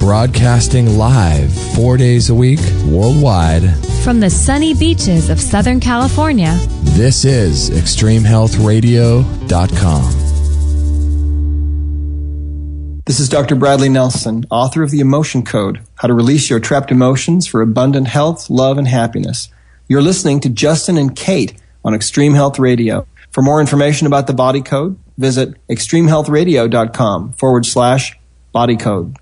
Broadcasting live 4 days a week worldwide. From the sunny beaches of Southern California. This is ExtremeHealthRadio.com. This is Dr. Bradley Nelson, author of The Emotion Code, How to Release Your Trapped Emotions for Abundant Health, Love, and Happiness. You're listening to Justin and Kate on Extreme Health Radio. For more information about the Body Code, visit ExtremeHealthRadio.com/Body Code.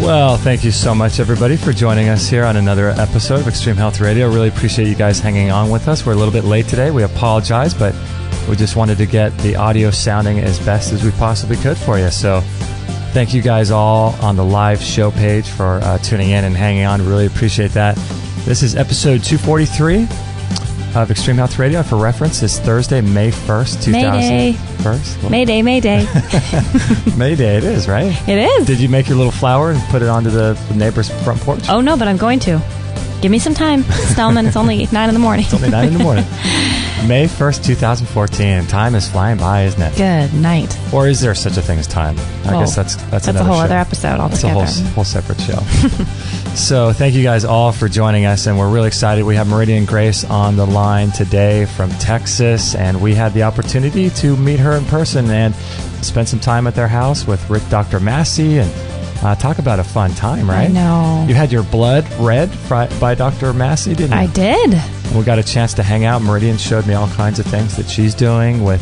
Well, thank you so much, everybody, for joining us here on another episode of Extreme Health Radio. Really appreciate you guys hanging on with us. We're a little bit late today. We apologize, but we just wanted to get the audio sounding as best as we possibly could for you. So thank you guys all on the live show page for tuning in and hanging on. Really appreciate that. This is episode 243 of Extreme Health Radio. For reference, it's Thursday, May 1st, 2000. Mayday. Mayday. Mayday, it is, right? It is. Did you make your little flower and put it onto the neighbor's front porch? Oh, no, but I'm going to. Give me some time, Stelman. It's only 9 in the morning. It's only 9 in the morning. May 1st, 2014. Time is flying by, isn't it? Good night. Or is there such a thing as time? I guess that's a whole other episode altogether. That's a whole separate show. So thank you guys all for joining us, and we're really excited. We have Meridian Grace on the line today from Texas, and we had the opportunity to meet her in person and spend some time at their house with Dr. Massey and talk about a fun time, right? I know. You had your blood read by Dr. Massey, didn't you? I did. And we got a chance to hang out. Meridian showed me all kinds of things that she's doing with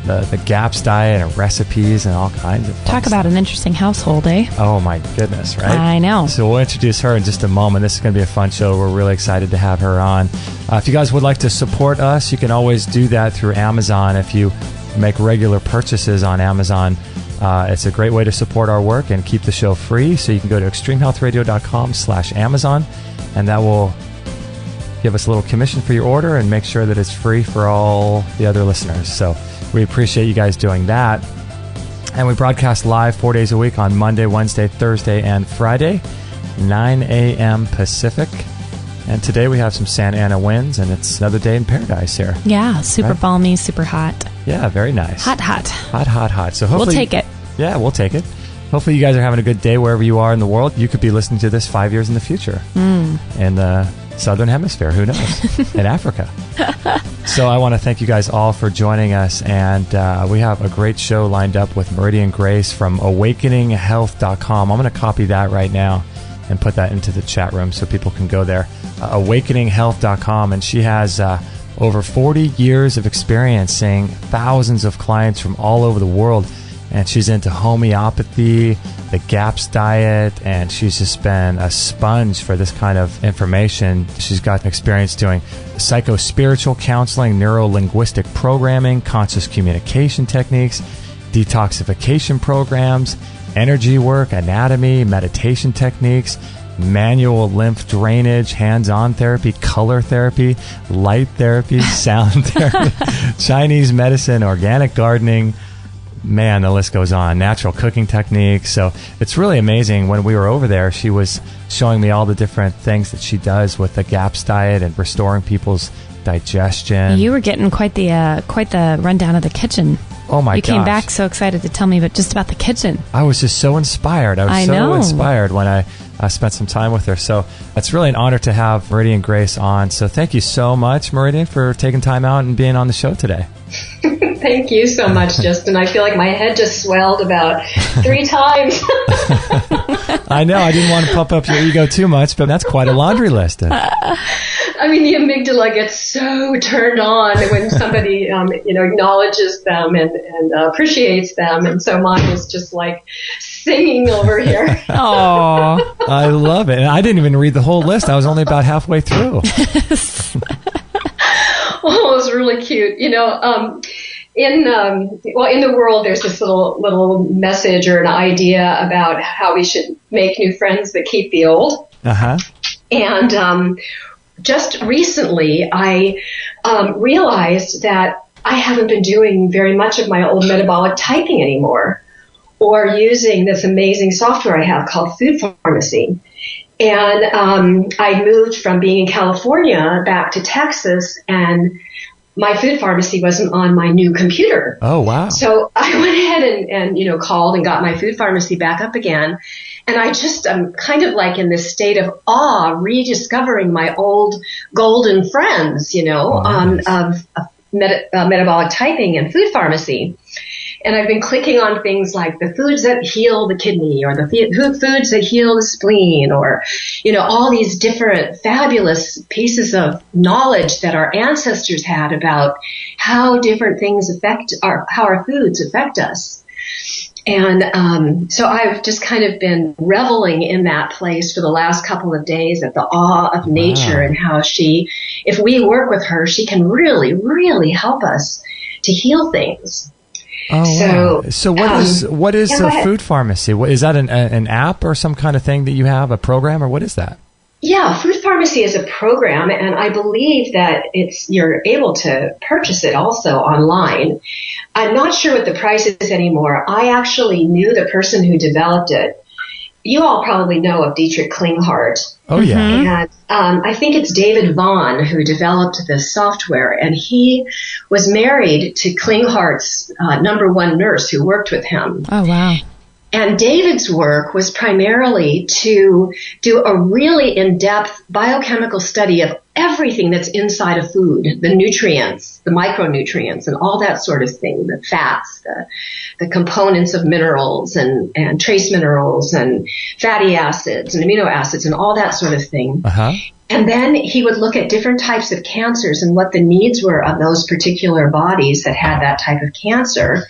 the GAPS diet and recipes and all kinds of Talk about an interesting household, eh? Oh, my goodness, right? I know. So we'll introduce her in just a moment. This is going to be a fun show. We're really excited to have her on. If you guys would like to support us, you can always do that through Amazon. If you make regular purchases on Amazon, it's a great way to support our work and keep the show free. So you can go to extremehealthradio.com/Amazon, and that will give us a little commission for your order and make sure that it's free for all the other listeners. So we appreciate you guys doing that. And we broadcast live 4 days a week on Monday, Wednesday, Thursday, and Friday, 9 a.m. Pacific. And today we have some Santa Ana winds, and it's another day in paradise here. Yeah, super balmy, super hot. Yeah, very nice. Hot. Hot. So hopefully, we'll take it. Yeah, we'll take it. Hopefully you guys are having a good day wherever you are in the world. You could be listening to this 5 years in the future in the Southern Hemisphere. Who knows? In Africa. So I want to thank you guys all for joining us. And we have a great show lined up with Meridian Grace from awakeninghealth.com. I'm going to copy that right now and put that into the chat room so people can go there. Awakeninghealth.com. And she has over 40 years of experience seeing thousands of clients from all over the world. And she's into homeopathy, the GAPS diet, and she's just been a sponge for this kind of information. She's got experience doing psycho-spiritual counseling, neuro-linguistic programming, conscious communication techniques, detoxification programs, energy work, anatomy, meditation techniques, manual lymph drainage, hands-on therapy, color therapy, light therapy, sound therapy, Chinese medicine, organic gardening. Man, the list goes on. Natural cooking techniques. So it's really amazing. When we were over there, she was showing me all the different things that she does with the GAPS diet and restoring people's digestion. You were getting quite the rundown of the kitchen. Oh my gosh. You came back so excited to tell me just about the kitchen. I was just so inspired. I was so inspired when I spent some time with her. So it's really an honor to have Meridian Grace on. So thank you so much, Meridian, for taking time out and being on the show today. Thank you so much, Justin. I feel like my head just swelled about 3 times. I know. I didn't want to pump up your ego too much, but that's quite a laundry list. I mean, the amygdala gets so turned on when somebody, acknowledges them and appreciates them. And so mine is just like singing over here. Oh, I love it. And I didn't even read the whole list. I was only about halfway through. Oh, it was really cute. in the world, there's this little message or an idea about how we should make new friends but keep the old. Uh-huh. And just recently, I realized that I haven't been doing very much of my old metabolic typing anymore, or using this amazing software I have called Food Pharmacy. And I moved from being in California back to Texas, and my Food Pharmacy wasn't on my new computer. Oh, wow. So I went ahead and called and got my Food Pharmacy back up again. And I just am kind of like in this state of awe, rediscovering my old golden friends, Nice. of metabolic typing and Food Pharmacy. And I've been clicking on things like the foods that heal the kidney, or the foods that heal the spleen, or, all these different fabulous pieces of knowledge that our ancestors had about how different things how our foods affect us. And so I've just kind of been reveling in that place for the last couple of days at the awe of nature, and how if we work with her, she can really, really help us to heal things. Oh, wow. So what is a Food Pharmacy? Is that an app or some kind of thing that you have, a program, or what is that? Yeah, Food Pharmacy is a program, and I believe that you're able to purchase it also online. I'm not sure what the price is anymore. I actually knew the person who developed it. You all probably know of Dietrich Klinghardt. Oh, yeah. And I think it's David Vaughan who developed this software, and he was married to Klinghardt's number one nurse who worked with him. Oh, wow. And David's work was primarily to do a really in-depth biochemical study of everything that's inside a food, the nutrients, the micronutrients, and all that sort of thing, the fats, the components of minerals and trace minerals and fatty acids and amino acids and all that sort of thing. Uh-huh. And then he would look at different types of cancers and what the needs were of those particular bodies that had that type of cancer.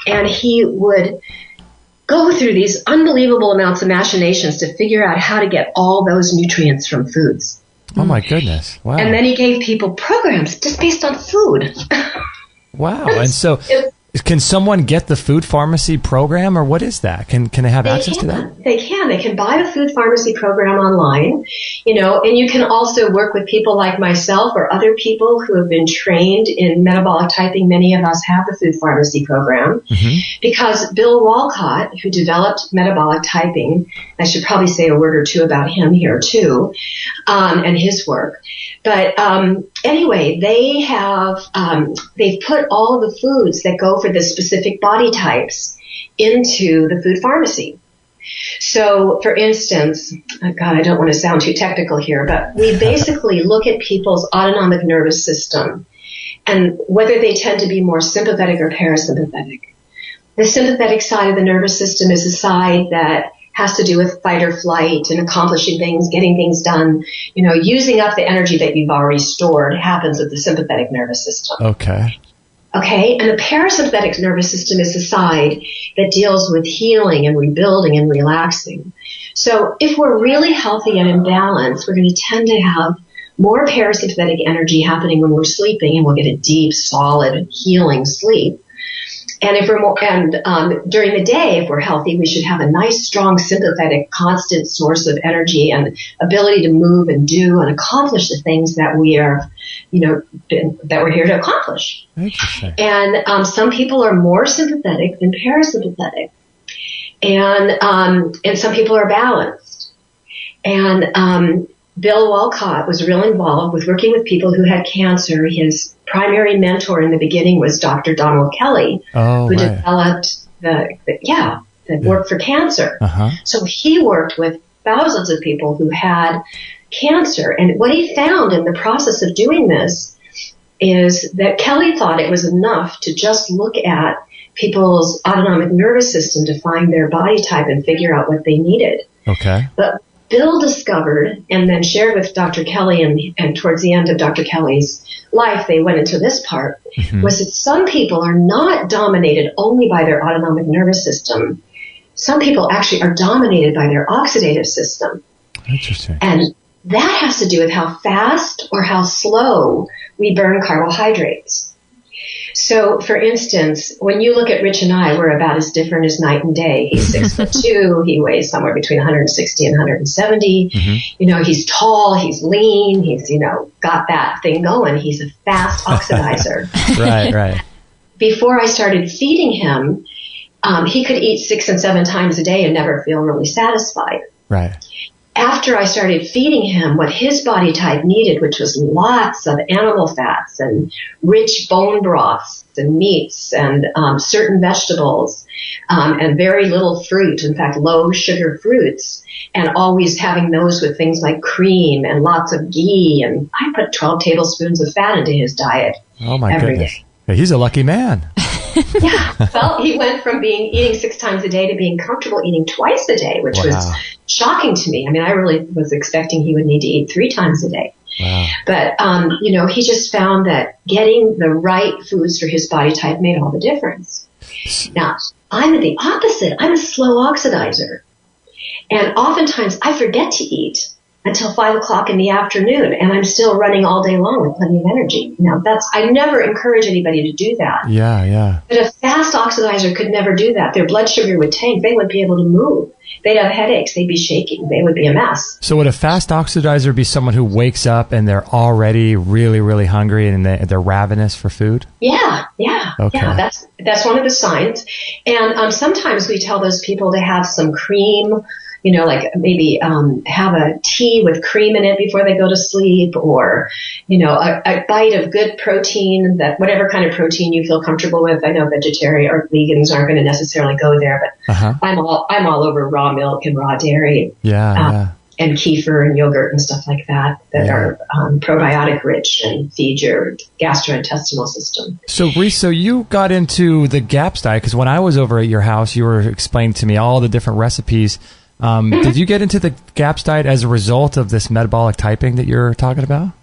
And he would go through these unbelievable amounts of machinations to figure out how to get all those nutrients from foods. Oh, my goodness. Wow. And then he gave people programs just based on food. Wow. And so can someone get the Food Pharmacy program, or what is that? Can they have access to that? They can. They can buy the Food Pharmacy program online, and you can also work with people like myself or other people who have been trained in metabolic typing. Many of us have the Food Pharmacy program, because Bill Walcott, who developed metabolic typing, I should probably say a word or two about him here too, and his work. But anyway, they've put all of the foods that go for the specific body types into the Food Pharmacy. So, for instance, God, I don't want to sound too technical here, but we basically look at people's autonomic nervous system and whether they tend to be more sympathetic or parasympathetic. The sympathetic side of the nervous system is the side that has to do with fight or flight and accomplishing things, getting things done. Using up the energy that you've already stored happens with the sympathetic nervous system. Okay. And the parasympathetic nervous system is the side that deals with healing and rebuilding and relaxing. So if we're really healthy and in balance, we're going to tend to have more parasympathetic energy happening when we're sleeping, and we'll get a deep, solid, healing sleep. And if we're during the day, if we're healthy, we should have a nice, strong, sympathetic, constant source of energy and ability to move and do and accomplish the things that we are, that we're here to accomplish. Interesting. And some people are more sympathetic than parasympathetic, and some people are balanced. And Bill Walcott was real involved with working with people who had cancer. His primary mentor in the beginning was Dr. Donald Kelly, who developed the work for cancer. Uh-huh. So he worked with thousands of people who had cancer. And what he found in the process of doing this is that Kelly thought it was enough to just look at people's autonomic nervous system to find their body type and figure out what they needed. Okay. But Bill discovered and then shared with Dr. Kelly, and towards the end of Dr. Kelly's life, they went into this part, was that some people are not dominated only by their autonomic nervous system. Some people actually are dominated by their oxidative system. Interesting. And that has to do with how fast or how slow we burn carbohydrates. So, for instance, when you look at Rich and I, we're about as different as night and day. He's 6'2", he weighs somewhere between 160 and 170. Mm-hmm. He's tall, he's lean, he's, got that thing going. He's a fast oxidizer. Right. Before I started feeding him, he could eat 6 and 7 times a day and never feel really satisfied. Right. After I started feeding him what his body type needed, which was lots of animal fats and rich bone broths and meats and certain vegetables and very little fruit, in fact, low sugar fruits, and always having those with things like cream and lots of ghee. And I put 12 tablespoons of fat into his diet every day. He's a lucky man. Yeah. Well, he went from eating 6 times a day to being comfortable eating twice a day, which was shocking to me. I mean, I really was expecting he would need to eat 3 times a day. Wow. But, he just found that getting the right foods for his body type made all the difference. Now, I'm the opposite. I'm a slow oxidizer. And oftentimes I forget to eat until 5 o'clock in the afternoon, and I'm still running all day long with plenty of energy. Now, I never encourage anybody to do that. Yeah. But a fast oxidizer could never do that. Their blood sugar would tank. They wouldn't be able to move. They'd have headaches. They'd be shaking. They would be a mess. So would a fast oxidizer be someone who wakes up and they're already really, really hungry and they're ravenous for food? Yeah. Okay. Yeah, that's one of the signs. And sometimes we tell those people to have some cream, like maybe have a tea with cream in it before they go to sleep, or, a bite of good protein, that whatever kind of protein you feel comfortable with. I know vegetarian or vegans aren't going to necessarily go there, but I'm all over raw milk and raw dairy. Yeah. And kefir and yogurt and stuff like that are probiotic rich and feed your gastrointestinal system. So, Reese, you got into the GAPS diet because when I was over at your house, you were explaining to me all the different recipes. Did you get into the GAPS diet as a result of this metabolic typing that you're talking about?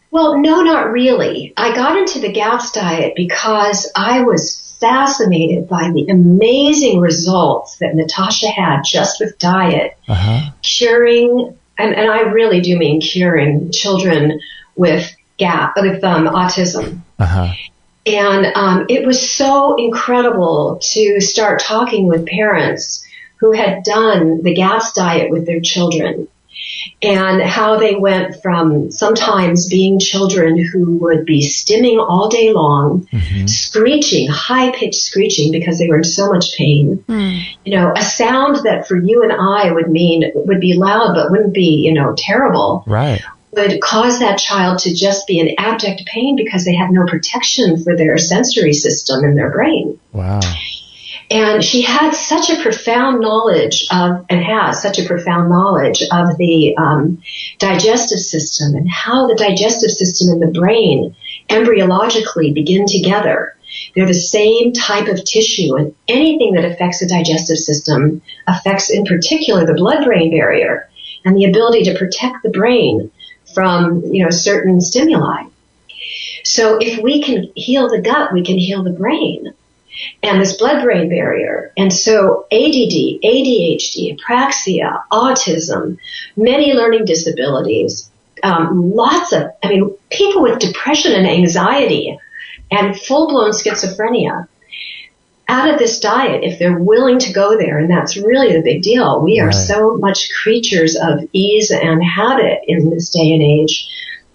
Well, no, not really. I got into the GAPS diet because I was fascinated by the amazing results that Natasha had just with diet, curing, and I really do mean curing children with autism. And it was so incredible to start talking with parents who had done the GAPS diet with their children, and how they went from sometimes being children who would be stimming all day long, screeching, high-pitched screeching because they were in so much pain. A sound that for you and I would be loud but wouldn't be, terrible. Right. Would cause that child to just be in abject pain because they have no protection for their sensory system in their brain. Wow. And she had such a profound knowledge of the digestive system and how the digestive system and the brain embryologically begin together. They're the same type of tissue, and anything that affects the digestive system affects in particular the blood-brain barrier and the ability to protect the brain from, certain stimuli. So if we can heal the gut, we can heal the brain and this blood-brain barrier. And so ADD, ADHD, apraxia, autism, many learning disabilities, people with depression and anxiety and full-blown schizophrenia. Out of this diet, if they're willing to go there, and that's really the big deal. We are so much creatures of ease and habit in this day and age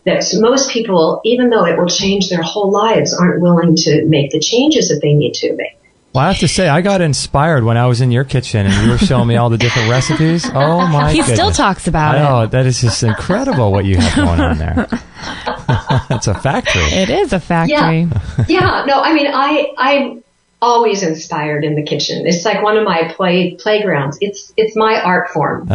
that most people, even though it will change their whole lives, aren't willing to make the changes that they need to make. Well, I have to say, I got inspired when I was in your kitchen and you were showing me all the different recipes. Oh, my goodness. He still talks about it. Oh, that is just incredible what you have going on there. It's a factory. It is a factory. Yeah. No, I'm always inspired in the kitchen. It's like one of my playgrounds. It's my art form.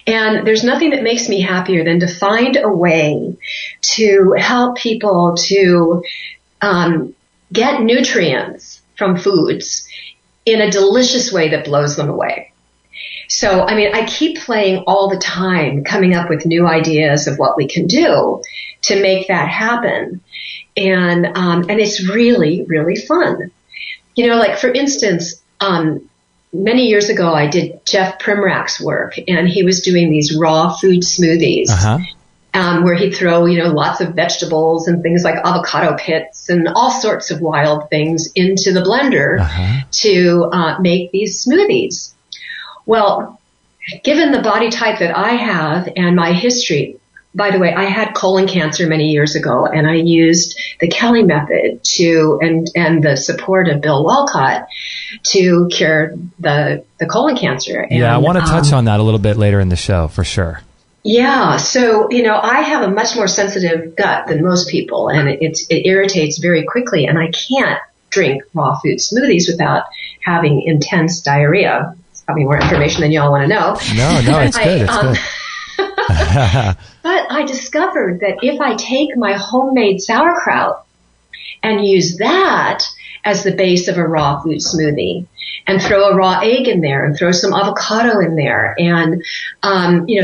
And there's nothing that makes me happier than to find a way to help people to get nutrients from foods in a delicious way that blows them away. So, I keep playing all the time, coming up with new ideas of what we can do to make that happen. And it's really, really fun. Like for instance, many years ago, I did Jeff Primrack's work, and he was doing these raw food smoothies. where he'd throw, lots of vegetables and things like avocado pits and all sorts of wild things into the blender to make these smoothies. Well, given the body type that I have and my history, by the way, I had colon cancer many years ago, and I used the Kelly method and the support of Bill Walcott to cure the colon cancer. And, I want to touch on that a little bit later in the show, for sure. Yeah, so, I have a much more sensitive gut than most people, and it irritates very quickly, and I can't drink raw food smoothies without having intense diarrhea. It's probably more information than y'all want to know. No, it's good. It's good. But I discovered that if I take my homemade sauerkraut and use that as the base of a raw food smoothie and throw a raw egg in there and throw some avocado in there and,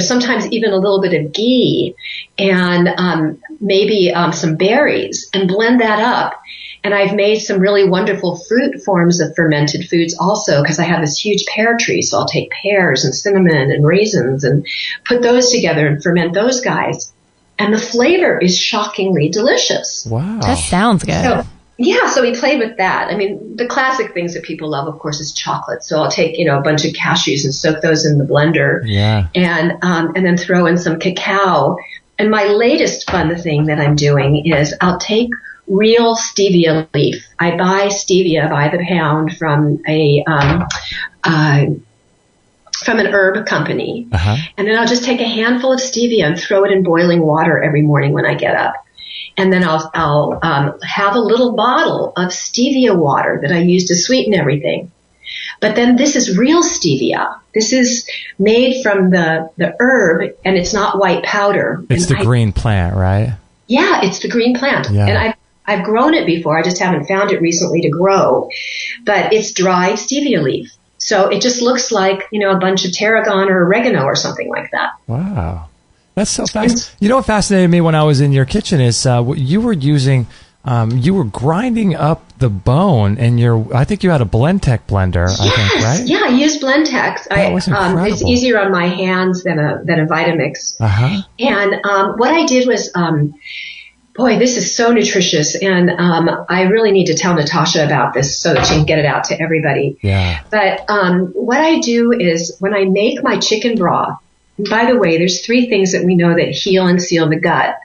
sometimes even a little bit of ghee and maybe some berries and blend that up. And I've made some really wonderful fruit forms of fermented foods also because I have this huge pear tree. So I'll take pears and cinnamon and raisins and put those together and ferment those guys. And the flavor is shockingly delicious. Wow. That sounds good. So we played with that. I mean, the classic things that people love, of course, is chocolate. So I'll take, a bunch of cashews and soak those in the blender. Yeah. And then throw in some cacao. And my latest fun thing that I'm doing is I'll take real stevia leaf. I buy stevia by the pound from from an herb company. And then I'll just take a handful of stevia and throw it in boiling water every morning when I get up. And then I'll have a little bottle of stevia water that I use to sweeten everything. But then this is real stevia. This is made from the herb, and it's not white powder. It's the green plant, right? Yeah, it's the green plant. Yeah. And I've grown it before. I just haven't found it recently to grow. But it's dried stevia leaf. So it just looks like, a bunch of tarragon or oregano or something like that. Wow. That's so fascinating. You know what fascinated me when I was in your kitchen is you were using, you were grinding up the bone in I think you had a Blendtec blender, Yes. I think, right? Yeah, I use Blendtec. That was incredible. It's easier on my hands than a Vitamix. And what I did was, boy, this is so nutritious, and I really need to tell Natasha about this so that she can get it out to everybody. Yeah. But what I do is when I make my chicken broth, and by the way, there's 3 things that we know that heal and seal the gut.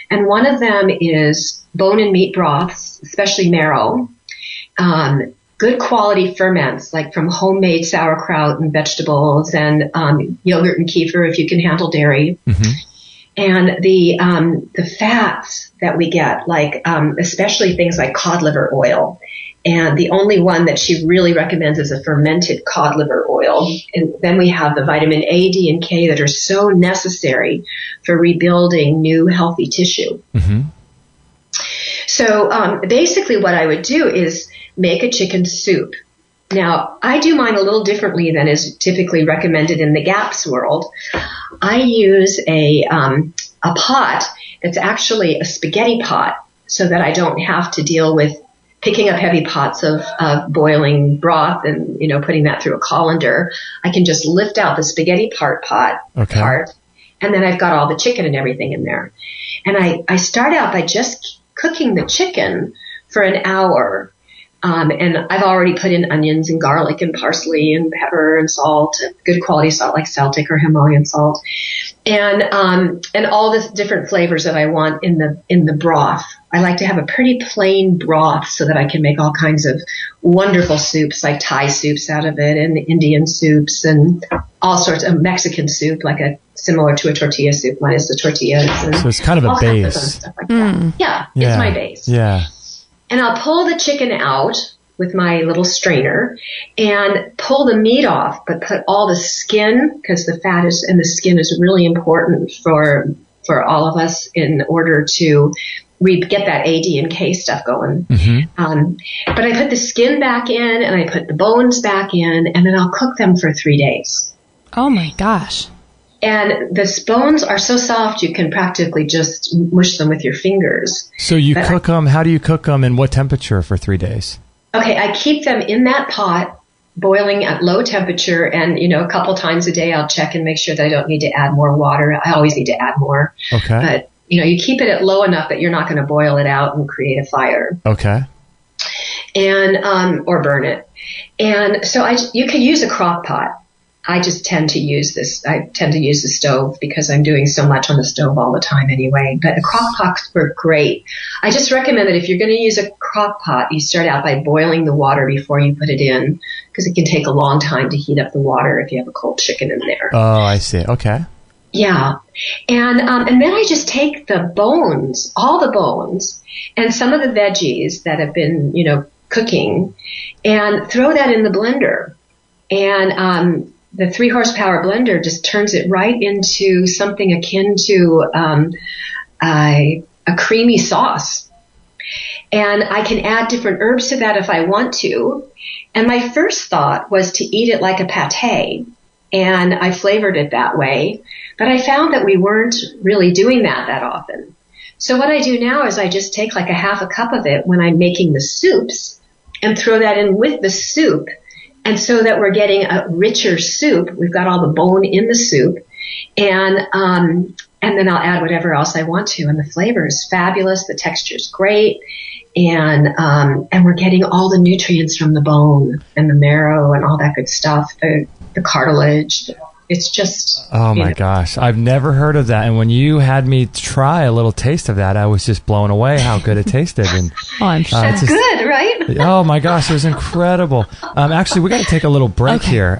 And one of them is bone and meat broths, especially marrow, good quality ferments, like from homemade sauerkraut and vegetables and yogurt and kefir if you can handle dairy. And the fats that we get, like especially things like cod liver oil. And the only one that she really recommends is a fermented cod liver oil. And then we have the vitamin A, D, and K that are so necessary for rebuilding new healthy tissue. So basically what I would do is make a chicken soup. Now, I do mine a little differently than is typically recommended in the GAPS world. I use a pot that's actually a spaghetti pot so that I don't have to deal with picking up heavy pots of boiling broth and, putting that through a colander. I can just lift out the spaghetti part, and then I've got all the chicken and everything in there. And I start out by just cooking the chicken for an hour. And I've already put in onions and garlic and parsley and pepper and salt, good quality salt like Celtic or Himalayan salt, and all the different flavors that I want in the broth. I like to have a pretty plain broth so that I can make all kinds of wonderful soups, like Thai soups out of it, and Indian soups, and all sorts of Mexican soup, like similar to a tortilla soup. Mine is the tortillas. And so it's kind of a base. Stuff like that. Yeah, it's my base. Yeah. And I'll pull the chicken out with my little strainer and pull the meat off, but put all the skin, because the fat and the skin is really important for all of us in order to get that A, D, and K stuff going. But I put the skin back in and I put the bones back in, and then I'll cook them for 3 days. Oh my gosh. And the bones are so soft you can practically just mush them with your fingers. So you cook them, how do you cook them and what temperature for 3 days? Okay, I keep them in that pot boiling at low temperature, and a couple times a day I'll check and make sure that I don't need to add more water. I always need to add more. Okay. But you keep it at low enough that you're not going to boil it out and create a fire. Okay. And or burn it. And so you could use a crock pot. I just tend to use this. I tend to use the stove because I'm doing so much on the stove all the time anyway. But the crock pots were great. I just recommend that if you're going to use a crock pot, you start out by boiling the water before you put it in, because it can take a long time to heat up the water if you have a cold chicken in there. Oh, I see. Okay. Yeah. And then I just take the bones, all the bones, and some of the veggies that have been, cooking, and throw that in the blender. And the 3 horsepower blender just turns it right into something akin to a creamy sauce. And I can add different herbs to that if I want to. And my first thought was to eat it like a pate, and I flavored it that way. But I found that we weren't really doing that often. So what I do now is I just take like a half a cup of it when I'm making the soups and throw that in with the soup. And so that we're getting a richer soup. We've got all the bone in the soup. And then I'll add whatever else I want to. And the flavor is fabulous. The texture is great. And we're getting all the nutrients from the bone and the marrow and all that good stuff. The cartilage. It's just... Oh, my gosh. I've never heard of that. And when you had me try a little taste of that, I was just blown away how good it tasted. And I'm sure. That's good, right? Oh, my gosh. It was incredible. Actually, we got to take a little break here.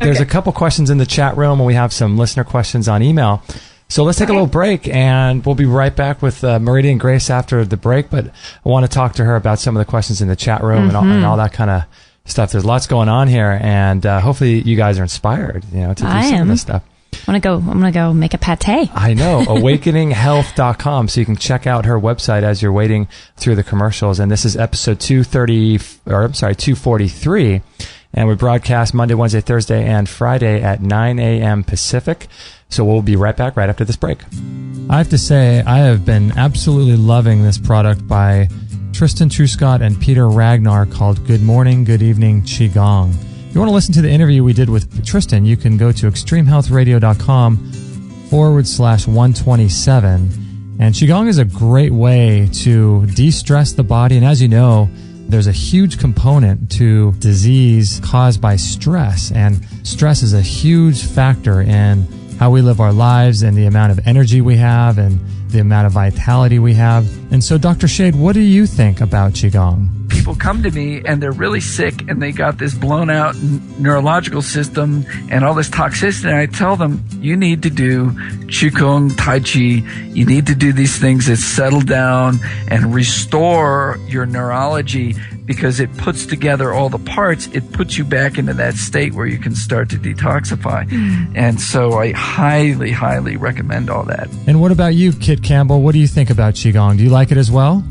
There's a couple questions in the chat room, and we have some listener questions on email. So let's take a little break, and we'll be right back with Meridian Grace after the break. But I want to talk to her about some of the questions in the chat room and all that kind of stuff. There's lots going on here, and hopefully you guys are inspired, to do some of this stuff. I'm gonna go make a pate. I know, awakeninghealth.com, so you can check out her website as you're waiting through the commercials. And this is episode 243, and we broadcast Monday, Wednesday, Thursday, and Friday at 9 a.m. Pacific. So we'll be right back right after this break. I have to say, I have been absolutely loving this product by Tristan Truscott and Peter Ragnar called Good Morning, Good Evening Qigong. If you want to listen to the interview we did with Tristan, you can go to extremehealthradio.com/127. And Qigong is a great way to de-stress the body. And as you know, there's a huge component to disease caused by stress. And stress is a huge factor in how we live our lives and the amount of energy we have and the amount of vitality we have. And so, Dr. Shade, what do you think about Qigong? People come to me and they're really sick and they got this blown out neurological system and all this toxicity. And I tell them, you need to do Qigong, Tai Chi. You need to do these things that settle down and restore your neurology, because it puts together all the parts. It puts you back into that state where you can start to detoxify. And so I highly, highly recommend all that. And what about you, Kit Campbell? What do you think about Qigong? Do you like it as well?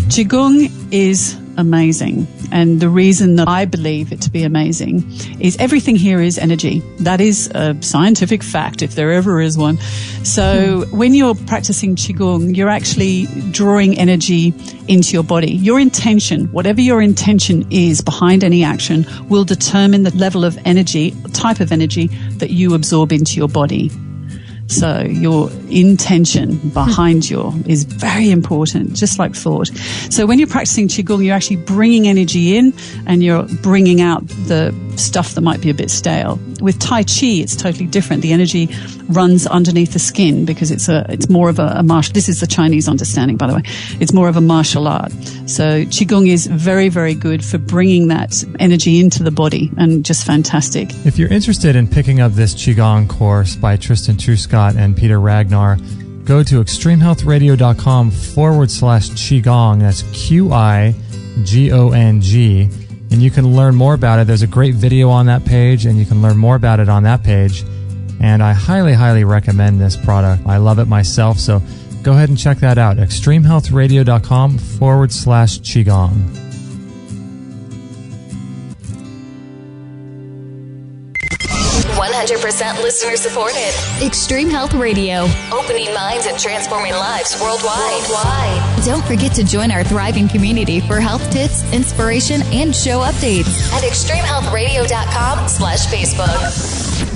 Qigong is amazing. And the reason that I believe it to be amazing is everything here is energy. That is a scientific fact, if there ever is one. So when you're practicing Qigong, you're actually drawing energy into your body. Your intention, whatever your intention is behind any action, will determine the level of energy, type of energy that you absorb into your body. So your intention behind is very important, just like thought. So when you're practicing Qigong, you're actually bringing energy in and you're bringing out the stuff that might be a bit stale. With Tai Chi, it's totally different. The energy runs underneath the skin because it's more of a martial. This is the Chinese understanding, by the way. It's more of a martial art. So Qigong is very, very good for bringing that energy into the body, and just fantastic. If you're interested in picking up this Qigong course by Tristan Truscott and Peter Ragnar, go to extremehealthradio.com/Qigong. That's QIGONG. And you can learn more about it. There's a great video on that page, and you can learn more about it on that page. And I highly, highly recommend this product. I love it myself. So go ahead and check that out. extremehealthradio.com/Qigong. 100% listener supported. Extreme Health Radio. Opening minds and transforming lives worldwide. Don't forget to join our thriving community for health tips, inspiration, and show updates at extremehealthradio.com/Facebook.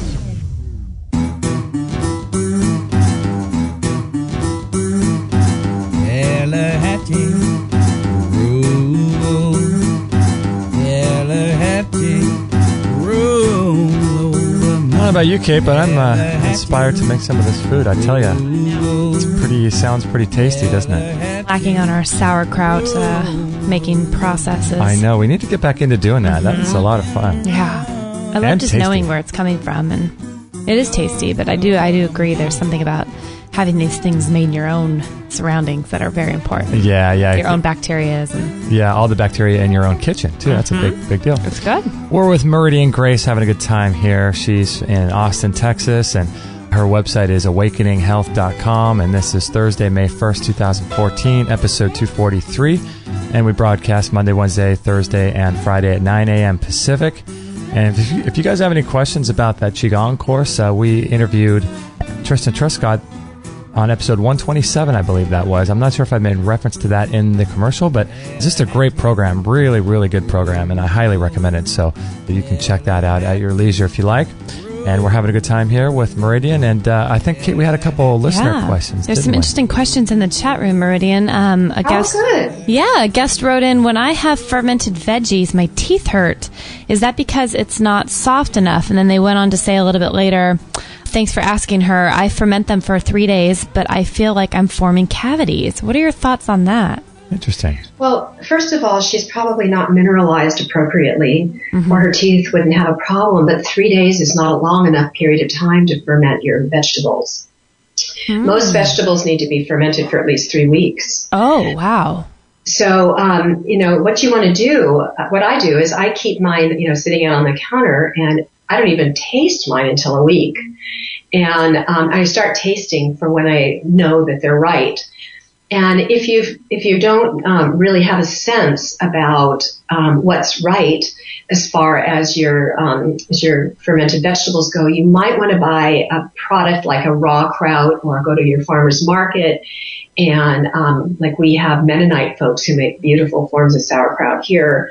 I don't know about you, Kate, but I'm inspired to make some of this food. I tell you, sounds pretty tasty, doesn't it? Lacking on our sauerkraut making processes. I know. We need to get back into doing that. That's a lot of fun. Yeah, I love just knowing where it's coming from, and it is tasty. But I do agree. There's something about having these things made in your own surroundings that are very important. Yeah. Your own bacteria. All the bacteria in your own kitchen, too. That's a big deal. It's good. We're with Meridian Grace, having a good time here. She's in Austin, Texas, and her website is awakeninghealth.com, and this is Thursday, May 1st, 2014, episode 243, and we broadcast Monday, Wednesday, Thursday, and Friday at 9 a.m. Pacific. And if you guys have any questions about that Qigong course, we interviewed Tristan Truscott on episode 127, I believe that was. I'm not sure if I made reference to that in the commercial, but it's just a great program, really, really good program, and I highly recommend it. So you can check that out at your leisure if you like. And we're having a good time here with Meridian, and I think, Kate, we had a couple listener questions. There's some interesting questions in the chat room, Meridian. A guest wrote in, when I have fermented veggies, my teeth hurt. Is that because it's not soft enough? And then they went on to say a little bit later, thanks for asking her. I ferment them for 3 days, but I feel like I'm forming cavities. What are your thoughts on that? Interesting. Well, first of all, she's probably not mineralized appropriately, or her teeth wouldn't have a problem, but 3 days is not a long enough period of time to ferment your vegetables. Most vegetables need to be fermented for at least 3 weeks. Oh, wow. So, what you want to do, what I do is I keep mine, sitting out on the counter, and I don't even taste mine until a week. And I start tasting for when I know that they're right. And if you don't really have a sense about what's right as far as your fermented vegetables go, you might want to buy a product like a raw kraut, or go to your farmer's market. And like we have Mennonite folks who make beautiful forms of sauerkraut here,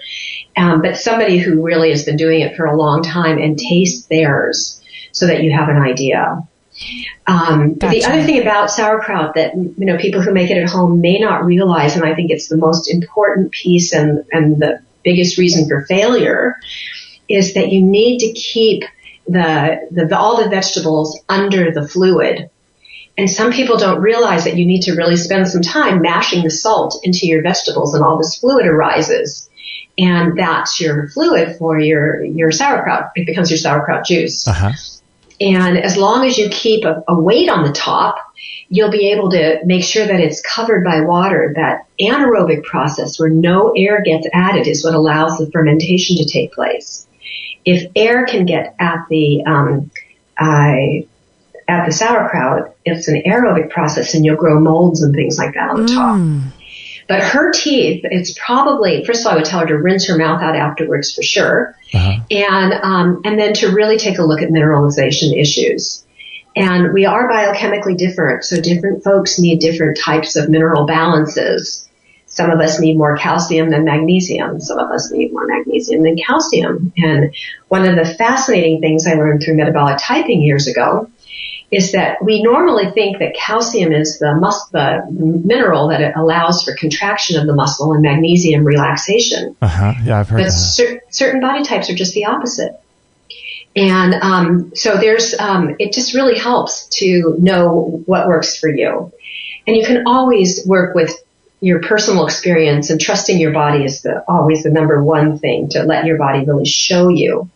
but somebody who really has been doing it for a long time, and taste theirs so that you have an idea. Gotcha. The other thing about sauerkraut that, people who make it at home may not realize, and I think it's the most important piece and the biggest reason for failure, is that you need to keep all the vegetables under the fluid. And some people don't realize that you need to really spend some time mashing the salt into your vegetables, and all this fluid arises. And that's your fluid for your sauerkraut. It becomes your sauerkraut juice. And as long as you keep a weight on the top, you'll be able to make sure that it's covered by water. That anaerobic process where no air gets added is what allows the fermentation to take place. If air can get at the sauerkraut, it's an aerobic process, and you'll grow molds and things like that on the top. But her teeth, it's probably, first of all, I would tell her to rinse her mouth out afterwards for sure. And then to really take a look at mineralization issues. And we are biochemically different, so different folks need different types of mineral balances. Some of us need more calcium than magnesium. Some of us need more magnesium than calcium. And one of the fascinating things I learned through metabolic typing years ago is that we normally think that calcium is the mineral that it allows for contraction of the muscle, and magnesium relaxation. Yeah, I've heard that. But certain body types are just the opposite. And so there's it just really helps to know what works for you. And you can always work with your personal experience, and trusting your body is always the number one thing to let your body really show you.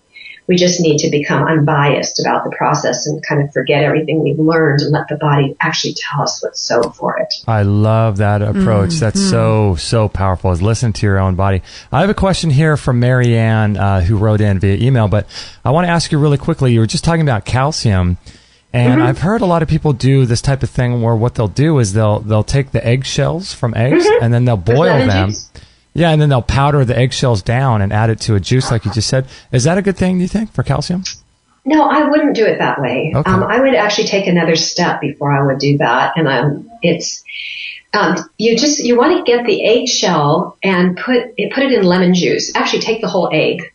We just need to become unbiased about the process and kind of forget everything we've learned and let the body actually tell us what's so for it. I love that approach. That's so powerful, is listen to your own body. I have a question here from Marianne who wrote in via email, but I want to ask you really quickly. You were just talking about calcium, and I've heard a lot of people do this type of thing where what they'll do is they'll take the eggshells from eggs and then they'll boil them. Yeah, and then they'll powder the eggshells down and add it to a juice like you just said. Is that a good thing, do you think, for calcium? No, I wouldn't do it that way. Okay. I would actually take another step before I would do that. And you want to get the eggshell and put it in lemon juice. Actually, take the whole egg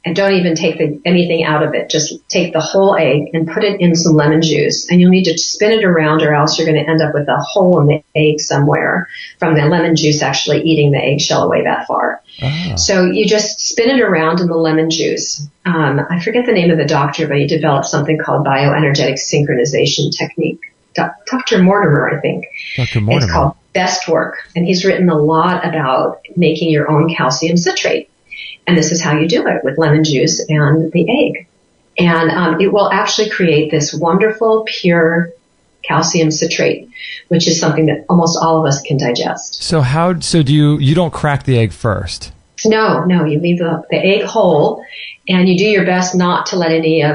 and don't even take anything out of it. Just take the whole egg and put it in some lemon juice. And you'll need to spin it around, or else you're going to end up with a hole in the egg somewhere from the lemon juice actually eating the eggshell away that far. Oh. So you just spin it around in the lemon juice. I forget the name of the doctor, but he developed something called bioenergetic synchronization technique. Dr. Mortimer, I think. Dr. Mortimer. It's called Best Work. And he's written a lot about making your own calcium citrate. And this is how you do it, with lemon juice and the egg. And it will actually create this wonderful, pure calcium citrate, which is something that almost all of us can digest. So you don't crack the egg first? No, you leave the egg whole, and you do your best not to let the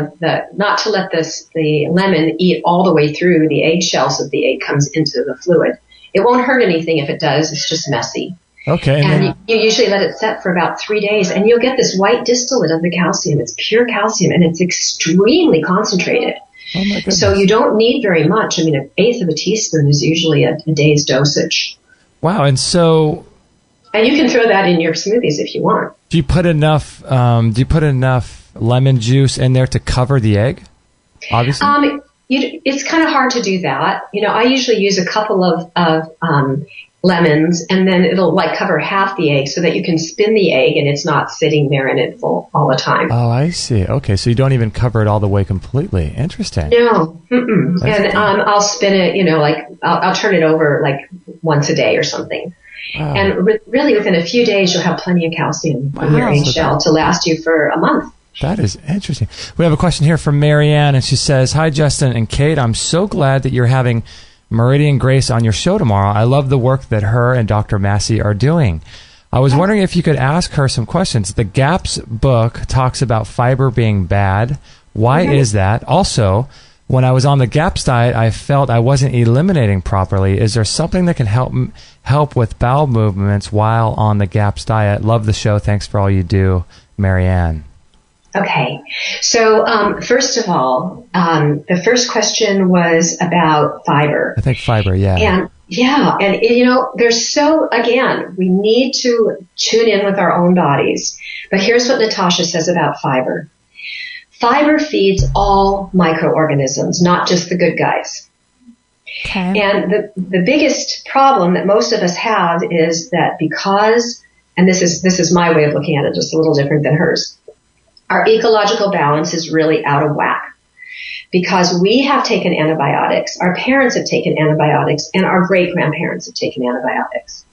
lemon eat all the way through the eggshell so that the egg comes into the fluid. It won't hurt anything if it does. It's just messy. Okay. And you usually let it set for about 3 days, and you'll get this white distillate of the calcium. It's pure calcium, and it's extremely concentrated. Oh my goodness. So you don't need very much. I mean, 1/8 of a teaspoon is usually a day's dosage. Wow. And you can throw that in your smoothies if you want. Do you put enough lemon juice in there to cover the egg? Obviously. It's kind of hard to do that. I usually use a couple of lemons, and then it'll cover half the egg so that you can spin the egg and it's not sitting there in it full all the time. Oh, I see. Okay, so you don't even cover it all the way completely. Interesting. No. And I'll spin it, I'll turn it over once a day or something. Wow. And really within a few days you'll have plenty of calcium in your eggshell to last you for a month. That is interesting. We have a question here from Marianne, and she says, "Hi, Justin and Kate. I'm so glad that you're having Meridian Grace on your show tomorrow. I love the work that her and Dr. Massey are doing. I was wondering if you could ask her some questions. The GAPS book talks about fiber being bad. Why is that? Also, when I was on the GAPS diet, I felt I wasn't eliminating properly. Is there something that can help with bowel movements while on the GAPS diet? Love the show. Thanks for all you do, Marianne." Okay. So, first of all, the first question was about fiber. I think fiber, yeah. And we need to tune in with our own bodies. But here's what Natasha says about fiber. Fiber feeds all microorganisms, not just the good guys. Okay. And the biggest problem that most of us have is that because, and this is my way of looking at it, just a little different than hers, our ecological balance is really out of whack because we have taken antibiotics, our parents have taken antibiotics, and our great-grandparents have taken antibiotics.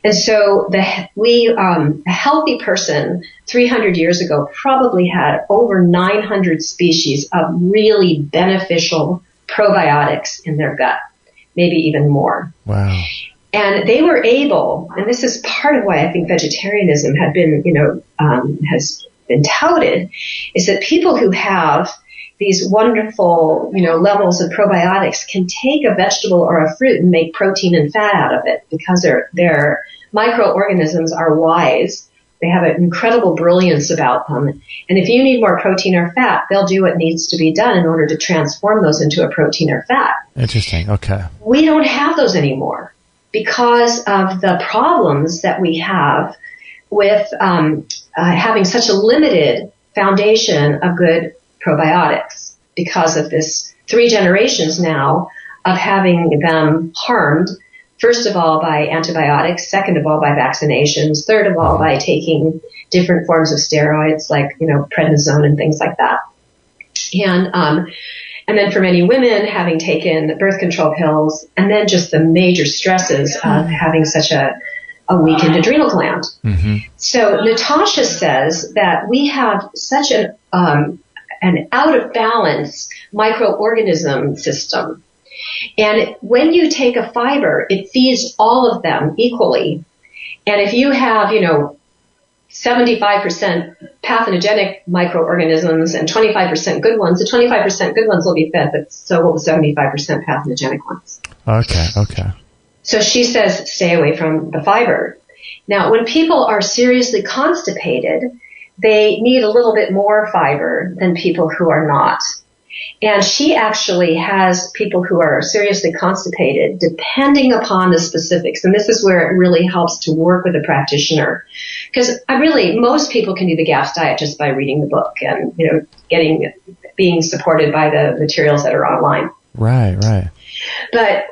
And so a healthy person 300 years ago probably had over 900 species of really beneficial probiotics in their gut, maybe even more. Wow. And they were able, and this is part of why I think vegetarianism had been, has been touted, is that people who have these wonderful, levels of probiotics can take a vegetable or a fruit and make protein and fat out of it because their microorganisms are wise. They have an incredible brilliance about them. And if you need more protein or fat, they'll do what needs to be done in order to transform those into a protein or fat. Interesting. Okay. We don't have those anymore because of the problems that we have with having such a limited foundation of good probiotics because of this 3 generations now of having them harmed, first of all by antibiotics, second of all by vaccinations, third of all by taking different forms of steroids like, prednisone and things like that. And then for many women having taken birth control pills, and then just the major stresses of having such a weakened adrenal gland. Mm-hmm. So Natasha says that we have such an out of balance microorganism system. And when you take a fiber, it feeds all of them equally. And if you have, 75% pathogenic microorganisms and 25% good ones, the 25% good ones will be fed, but so will the 75% pathogenic ones. Okay. So she says stay away from the fiber. Now, when people are seriously constipated, they need a little bit more fiber than people who are not. And she actually has people who are seriously constipated, depending upon the specifics. And this is where it really helps to work with a practitioner. Because most people can do the GAPS diet just by reading the book and, being supported by the materials that are online. Right. But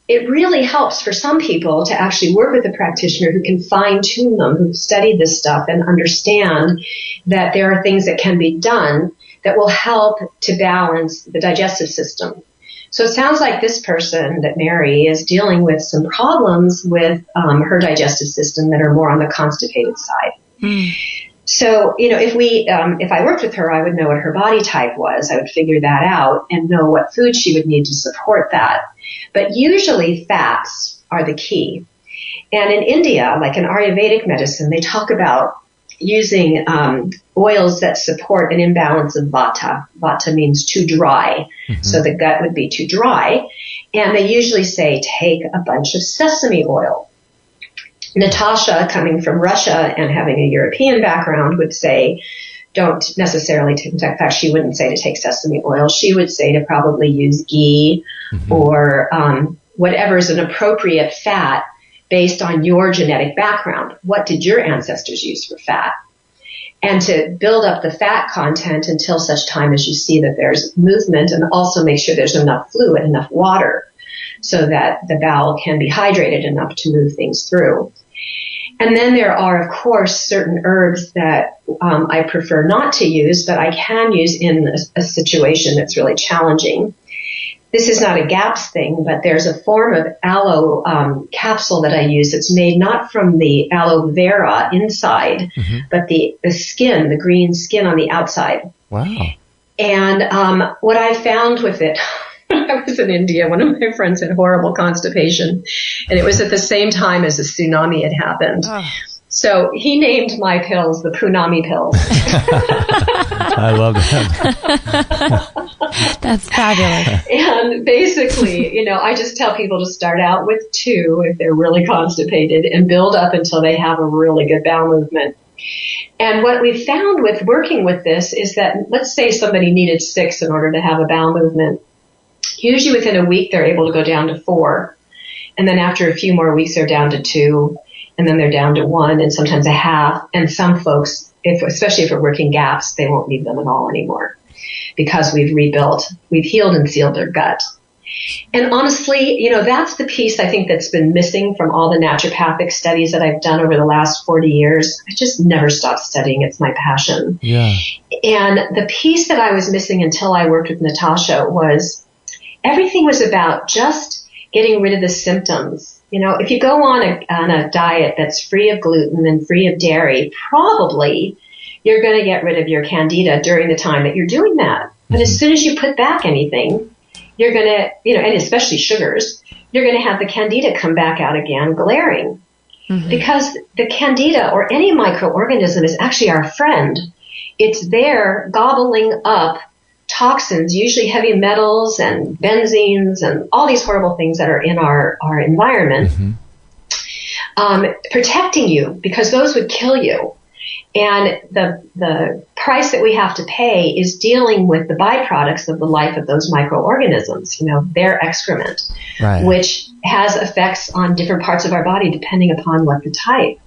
it really helps for some people to actually work with a practitioner who can fine-tune them, who've studied this stuff and understand that there are things that can be done that will help to balance the digestive system. So it sounds like this person, that Mary, is dealing with some problems with her digestive system that are more on the constipated side. Mm. So, if I worked with her, I would know what her body type was. I would figure that out and know what food she would need to support that. But usually fats are the key. And in India, like in Ayurvedic medicine, they talk about using oils that support an imbalance of vata. Vata means too dry. Mm-hmm. So the gut would be too dry. And they usually say, take a bunch of sesame oil. Natasha, coming from Russia and having a European background, would say, don't necessarily take, in fact, she wouldn't say to take sesame oil. She would say to probably use ghee or whatever is an appropriate fat based on your genetic background. What did your ancestors use for fat? And to build up the fat content until such time as you see that there's movement, and also make sure there's enough fluid, enough water, so that the bowel can be hydrated enough to move things through. And then there are, of course, certain herbs that I prefer not to use, but I can use in a situation that's really challenging. This is not a GAPS thing, but there's a form of aloe capsule that I use that's made not from the aloe vera inside, but the skin, the green skin on the outside. Wow. And what I found with it, when I was in India, one of my friends had horrible constipation, and it was at the same time as a tsunami had happened. Oh. So he named my pills the Punami pills. I love that. That's fabulous. And basically, I just tell people to start out with 2 if they're really constipated and build up until they have a really good bowel movement. And what we found with working with this is that, let's say somebody needed 6 in order to have a bowel movement. Usually within a week, they're able to go down to 4. And then after a few more weeks, they're down to 2. And then they're down to 1 and sometimes a half. And some folks, especially if we're working GAPS, they won't need them at all anymore because we've healed and sealed their gut. And honestly, that's the piece I think that's been missing from all the naturopathic studies that I've done over the last 40 years. I just never stopped studying. It's my passion. Yeah. And the piece that I was missing until I worked with Natasha was everything was about just getting rid of the symptoms. If you go on a diet that's free of gluten and free of dairy, probably you're going to get rid of your candida during the time that you're doing that. But as soon as you put back anything, you're going to, and especially sugars, you're going to have the candida come back out again glaring. Because the candida or any microorganism is actually our friend. It's there gobbling up toxins, usually heavy metals and benzenes and all these horrible things that are in our environment, protecting you, because those would kill you. And the price that we have to pay is dealing with the byproducts of the life of those microorganisms, their excrement, right, which has effects on different parts of our body depending upon what the type.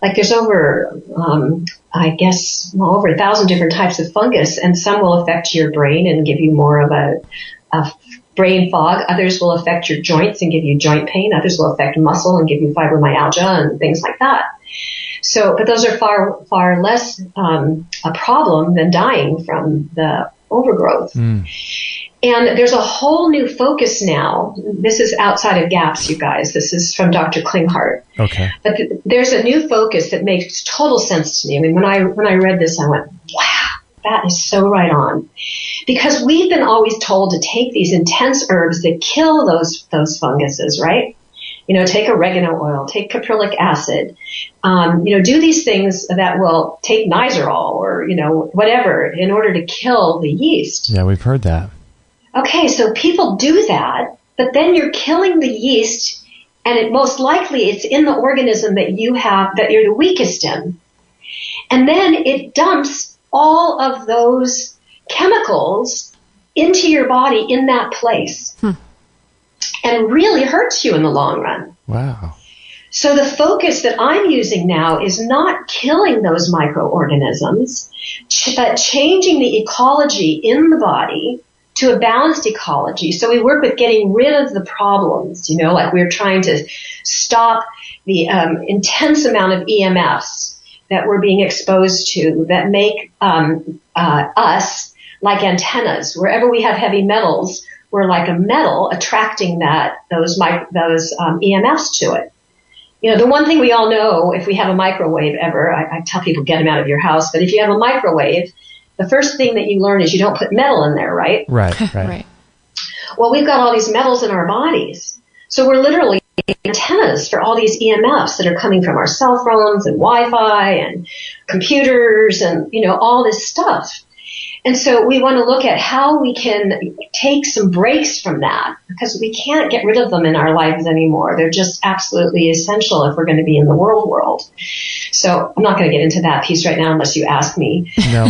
Like there's over 1,000 different types of fungus, and some will affect your brain and give you more of a brain fog. Others will affect your joints and give you joint pain. Others will affect muscle and give you fibromyalgia and things like that. So, but those are far, far less a problem than dying from the overgrowth. And there's a whole new focus now. This is outside of GAPS, you guys. This is from Dr. Klinghardt. Okay. But there's a new focus that makes total sense to me. I mean, when I read this, I went, wow, that is so right on. Because we've been always told to take these intense herbs that kill those funguses, right? Take oregano oil, take caprylic acid, do these things that will take Nizoral or, whatever in order to kill the yeast. Yeah, we've heard that. Okay, so people do that, but then you're killing the yeast, and most likely it's in the organism that you're the weakest in. And then it dumps all of those chemicals into your body in that place. And really hurts you in the long run. Wow. So the focus that I'm using now is not killing those microorganisms, but changing the ecology in the body to a balanced ecology. So we work with getting rid of the problems, like we're trying to stop the intense amount of EMFs that we're being exposed to that make us like antennas. Wherever we have heavy metals, we're like a metal attracting those EMFs to it. The one thing we all know, if we have a microwave ever, I tell people get them out of your house, but if you have a microwave, the first thing that you learn is you don't put metal in there, right? Right. Well, we've got all these metals in our bodies. So we're literally antennas for all these EMFs that are coming from our cell phones and Wi-Fi and computers and, all this stuff. And so we want to look at how we can take some breaks from that, because we can't get rid of them in our lives anymore. They're just absolutely essential if we're going to be in the world. So I'm not going to get into that piece right now unless you ask me. No.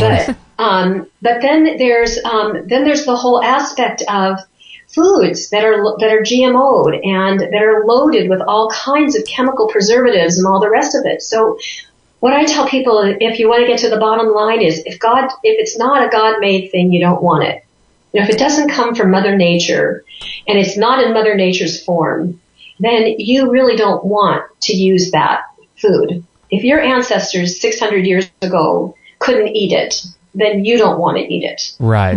But then there's the whole aspect of foods that are GMO'd and that are loaded with all kinds of chemical preservatives and all the rest of it. So what I tell people, if you want to get to the bottom line, is if it's not a God-made thing, you don't want it. If it doesn't come from Mother Nature and it's not in Mother Nature's form, then you really don't want to use that food. If your ancestors 600 years ago couldn't eat it, then you don't want to eat it. Right.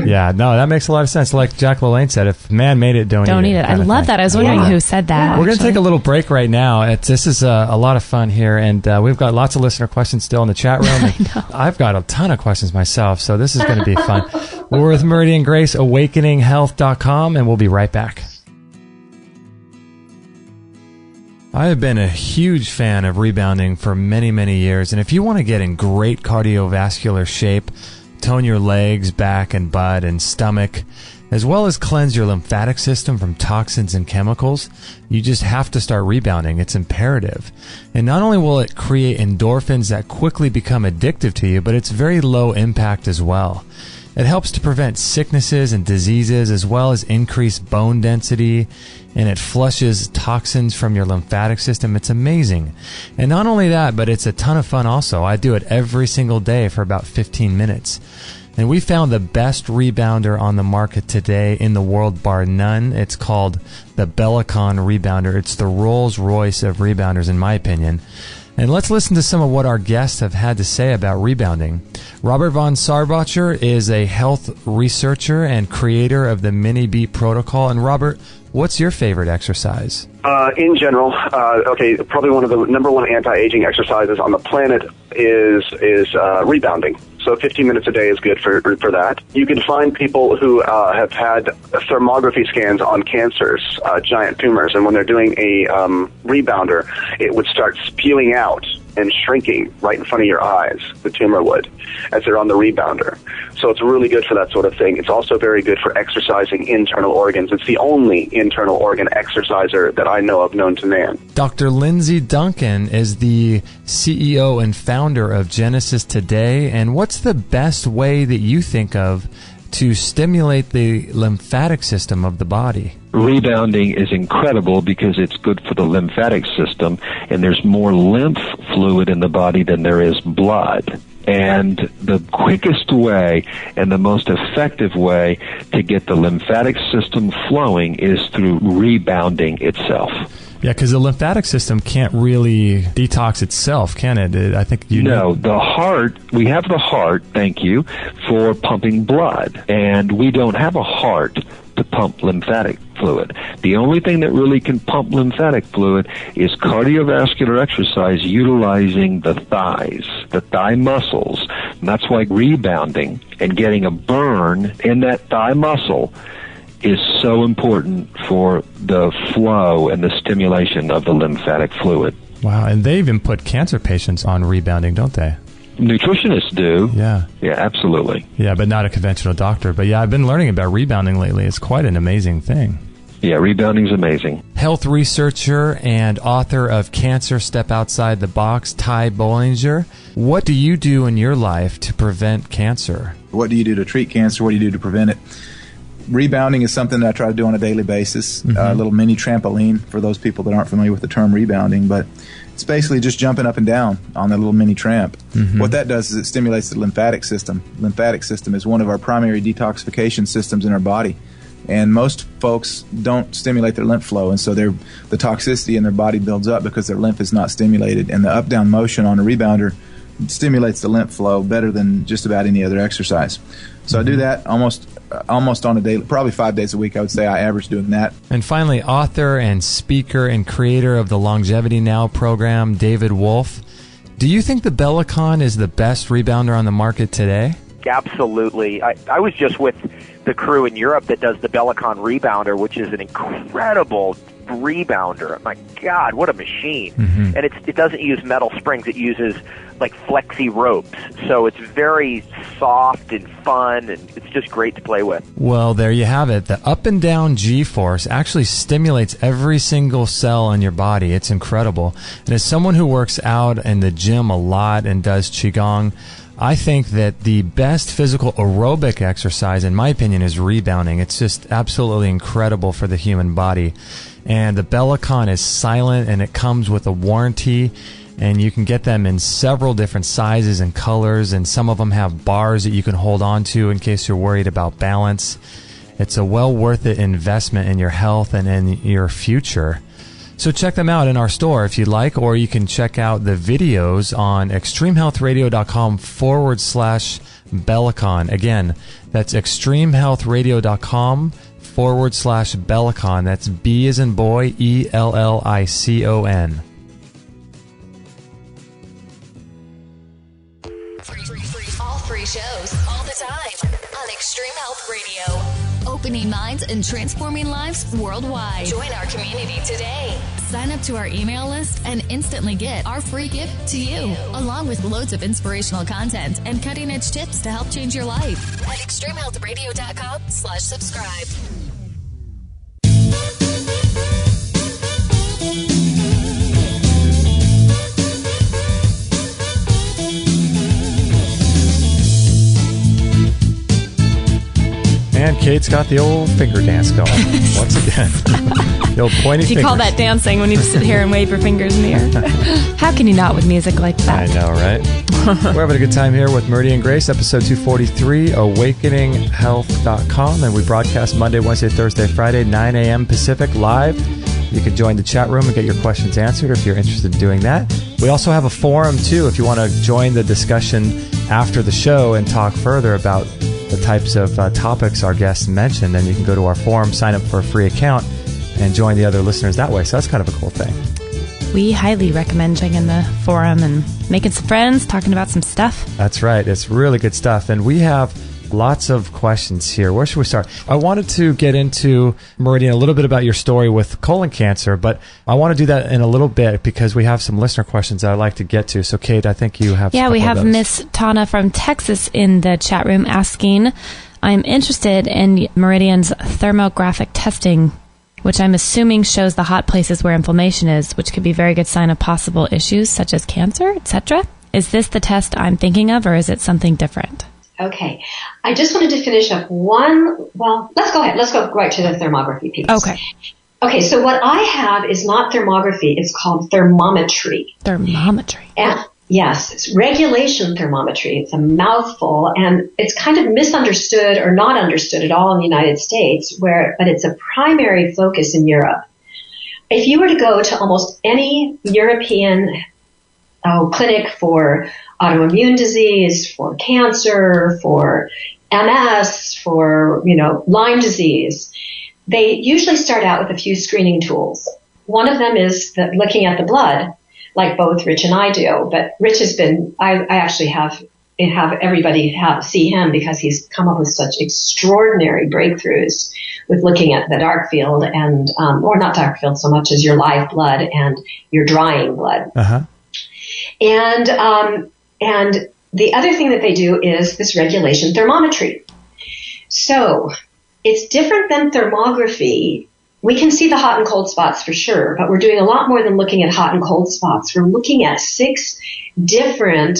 Yeah, no, that makes a lot of sense. Like Jack LaLanne said, if man made it, don't eat it. I love that. I was wondering who said that. We're going to take a little break right now. This is a lot of fun here, and we've got lots of listener questions still in the chat room. And I've got a ton of questions myself, so this is going to be fun. We're with Meridian Grace, awakeninghealth.com, and we'll be right back. I have been a huge fan of rebounding for many, many years, and if you want to get in great cardiovascular shape, tone your legs, back, and butt, and stomach, as well as cleanse your lymphatic system from toxins and chemicals, you just have to start rebounding. It's imperative. And not only will it create endorphins that quickly become addictive to you, but it's very low impact as well. It helps to prevent sicknesses and diseases, as well as increase bone density, and it flushes toxins from your lymphatic system. It's amazing. And not only that, but it's a ton of fun also. I do it every single day for about 15 minutes. And we found the best rebounder on the market today in the world, bar none. It's called the Bellicon Rebounder. It's the Rolls Royce of rebounders, in my opinion. And let's listen to some of what our guests have had to say about rebounding. Robert von Sarbacher is a health researcher and creator of the Mini Beat Protocol. And Robert, what's your favorite exercise? In general, probably one of the number one anti-aging exercises on the planet is rebounding. So 15 minutes a day is good for that. You can find people who have had thermography scans on cancers, giant tumors, and when they're doing a rebounder, it would start spewing out and shrinking right in front of your eyes, the tumor would, as they're on the rebounder. So it's really good for that sort of thing. It's also very good for exercising internal organs. It's the only internal organ exerciser that I know of known to man. Dr. Lindsay Duncan is the CEO and founder of Genesis Today. And what's the best way that you think of to stimulate the lymphatic system of the body? Rebounding is incredible because it's good for the lymphatic system, and there's more lymph fluid in the body than there is blood. And the quickest way and the most effective way to get the lymphatic system flowing is through rebounding itself. Yeah, because the lymphatic system can't really detox itself, can it? I think you know. No, the heart, we have the heart, thank you, for pumping blood. And we don't have a heart to pump lymphatic fluid. The only thing that really can pump lymphatic fluid is cardiovascular exercise utilizing the thighs, the thigh muscles. And that's why rebounding and getting a burn in that thigh muscle is so important for the flow and the stimulation of the lymphatic fluid. Wow, and they even put cancer patients on rebounding, don't they? Nutritionists do. Yeah. Yeah, absolutely. Yeah, but not a conventional doctor. But yeah, I've been learning about rebounding lately. It's quite an amazing thing. Yeah, rebounding's amazing. Health researcher and author of Cancer Step Outside the Box, Ty Bollinger. What do you do in your life to prevent cancer? What do you do to treat cancer? What do you do to prevent it? Rebounding is something that I try to do on a daily basis. A little mini trampoline for those people that aren't familiar with the term rebounding, but it's basically just jumping up and down on that little mini tramp. What that does is it stimulates the lymphatic system. Lymphatic system is one of our primary detoxification systems in our body. And most folks don't stimulate their lymph flow, and so the toxicity in their body builds up because their lymph is not stimulated. And the up-down motion on a rebounder stimulates the lymph flow better than just about any other exercise. So I do that almost on a daily, probably 5 days a week. I would say I average doing that. And finally, author and speaker and creator of the Longevity Now program, David Wolf. Do you think the Bellicon is the best rebounder on the market today? Absolutely. I was just with the crew in Europe that does the Bellicon rebounder, which is an incredible rebounder. My God, what a machine. And it doesn't use metal springs. It uses like flexi ropes. So it's very soft and fun, and it's just great to play with. Well, there you have it. The up and down G-force actually stimulates every single cell in your body. It's incredible. And as someone who works out in the gym a lot and does Qigong, I think that the best physical aerobic exercise, in my opinion, is rebounding. It's just absolutely incredible for the human body. And the Bellicon is silent, and it comes with a warranty, and you can get them in several different sizes and colors, and some of them have bars that you can hold on to in case you're worried about balance. It's a well worth it investment in your health and in your future. So check them out in our store if you'd like, or you can check out the videos on extremehealthradio.com/Bellicon. Again, that's extremehealthradio.com/Bellicon. That's B as in boy, ELLICON. All free shows, all the time, on Extreme Health Radio. Opening minds and transforming lives worldwide. Join our community today. Sign up to our email list and instantly get our free gift to you, along with loads of inspirational content and cutting-edge tips to help change your life at extremehealthradio.com/subscribe. And Kate's got the old finger dance going once again. The old pointy fingers. You call that dancing when you sit here and wave your fingers in the air? How can you not with music like that? I know, right? We're having a good time here with Meridian Grace, episode 243, awakeninghealth.com. And we broadcast Monday, Wednesday, Thursday, Friday, 9 a.m. Pacific, live. You can join the chat room and get your questions answered if you're interested in doing that. We also have a forum, too, if you want to join the discussion after the show and talk further about the types of topics our guests mentioned. And you can go to our forum, sign up for a free account, and join the other listeners that way. So that's kind of a cool thing. We highly recommend checking the forum and making some friends, talking about some stuff. That's right. It's really good stuff. And we have lots of questions here. Where should we start? I wanted to get into, Meridian, a little bit about your story with colon cancer, but I want to do that in a little bit because we have some listener questions that I'd like to get to. So, Kate, I think you have we have Miss Tana from Texas in the chat room asking, I'm interested in Meridian's thermographic testing, which I'm assuming shows the hot places where inflammation is, which could be a very good sign of possible issues such as cancer, etc. Is this the test I'm thinking of, or is it something different? Okay. I just wanted to finish up let's go ahead. Let's go right to the thermography piece. Okay, so what I have is not thermography. It's called thermometry. Thermometry. And yes, it's regulation thermometry. It's a mouthful, and it's kind of misunderstood or not understood at all in the United States, but it's a primary focus in Europe. If you were to go to almost any European clinic for autoimmune disease, for cancer, for MS, for, Lyme disease, they usually start out with a few screening tools. One of them is looking at the blood, like both Rich and I do. But Rich has been, I actually have everybody see him because he's come up with such extraordinary breakthroughs with looking at the dark field and, or not dark field so much as your live blood and your drying blood. Uh-huh. And the other thing that they do is this regulation thermometry. So it's different than thermography we can see the hot and cold spots for sure, but we're doing a lot more than looking at hot and cold spots. We're looking at 6 different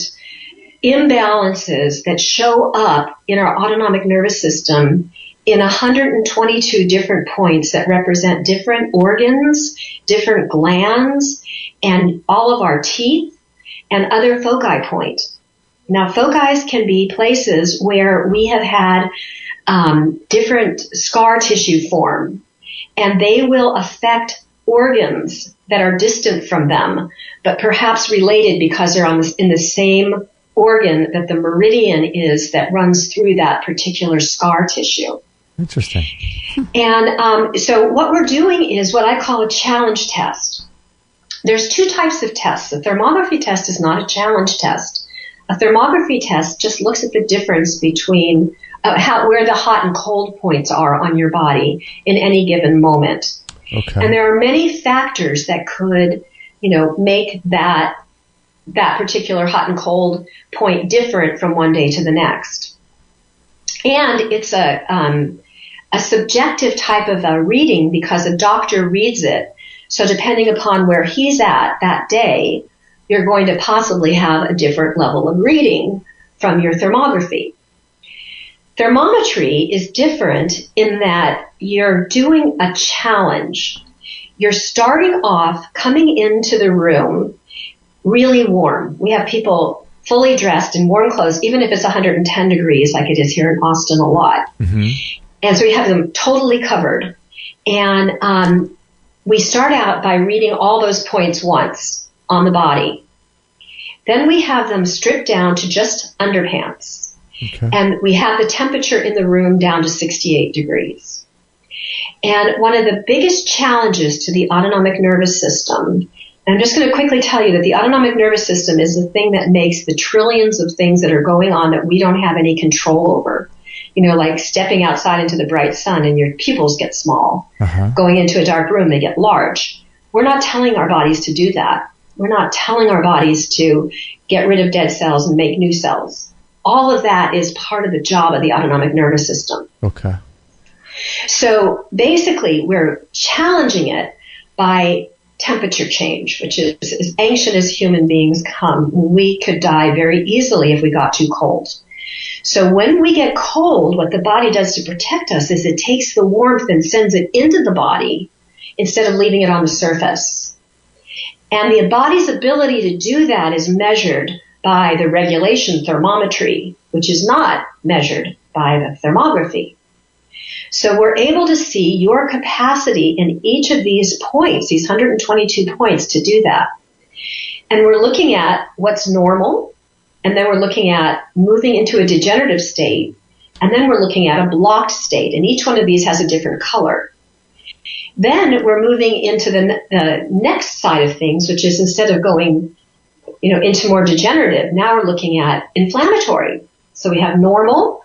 imbalances that show up in our autonomic nervous system in 122 different points that represent different organs, different glands, and all of our teeth and other foci point. Now, foci can be places where we have had different scar tissue form, and they will affect organs that are distant from them, but perhaps related because they're in the same organ that the meridian is that runs through that particular scar tissue. Interesting. And so what we're doing is what I call a challenge test. There's 2 types of tests. A thermography test is not a challenge test. A thermography test just looks at the difference between where the hot and cold points are on your body in any given moment. Okay. And there are many factors that could, make that particular hot and cold point different from one day to the next. And it's a subjective type of a reading because a doctor reads it. So depending upon where he's at that day, you're going to possibly have a different level of reading from your thermography. Thermometry is different in that you're doing a challenge. You're starting off coming into the room really warm. We have people fully dressed in warm clothes, even if it's 110 degrees like it is here in Austin a lot. Mm-hmm. And so we have them totally covered. And we start out by reading all those points once on the body. Then we have them stripped down to just underpants. Okay. And we have the temperature in the room down to 68 degrees. And one of the biggest challenges to the autonomic nervous system, and I'm just going to quickly tell you that the autonomic nervous system is the thing that makes the trillions of things that are going on that we don't have any control over. Like stepping outside into the bright sun and your pupils get small. Uh-huh. Going into a dark room, they get large. We're not telling our bodies to do that. We're not telling our bodies to get rid of dead cells and make new cells. All of that is part of the job of the autonomic nervous system. Okay. So basically, we're challenging it by temperature change, which is as ancient as human beings come. We could die very easily if we got too cold. So when we get cold, what the body does to protect us is it takes the warmth and sends it into the body instead of leaving it on the surface. And the body's ability to do that is measured by the regulation thermometry, which is not measured by the thermography. So we're able to see your capacity in each of these points, these 122 points, to do that. And we're looking at what's normal, and then we're looking at moving into a degenerative state, and then we're looking at a blocked state, and each one of these has a different color. Then we're moving into the next side of things, which is instead of going, into more degenerative, now we're looking at inflammatory. So we have normal,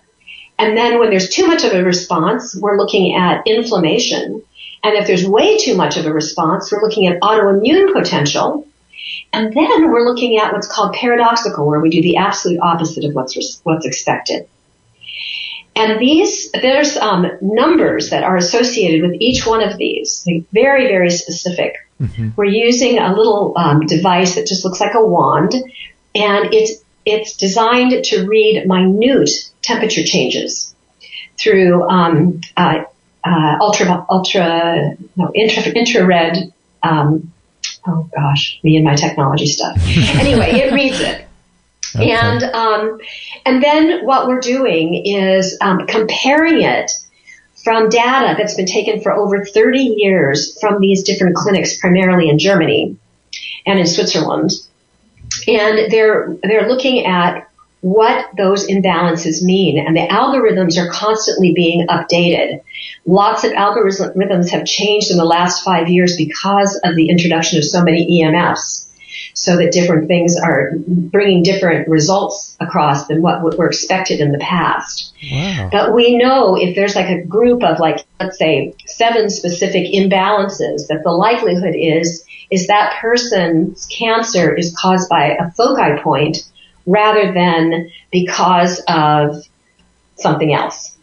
and then when there's too much of a response, we're looking at inflammation. And if there's way too much of a response, we're looking at autoimmune potential. And then we're looking at what's called paradoxical, where we do the absolute opposite of what's expected. And there's numbers that are associated with each one of these, like very, very specific. Mm-hmm. We're using a little device that just looks like a wand, and it's designed to read minute temperature changes through infrared. Oh gosh, me and my technology stuff. Anyway, it reads it. Okay. And then what we're doing is comparing it from data that's been taken for over 30 years from these different clinics, primarily in Germany and in Switzerland. And they're looking at what those imbalances mean, and the algorithms are constantly being updated. Lots of algorithms have changed in the last 5 years because of the introduction of so many EMFs, so that different things are bringing different results across than what were expected in the past. Wow. But we know if there's like a group of let's say 7 specific imbalances, that the likelihood is that person's cancer is caused by a foci point rather than because of something else.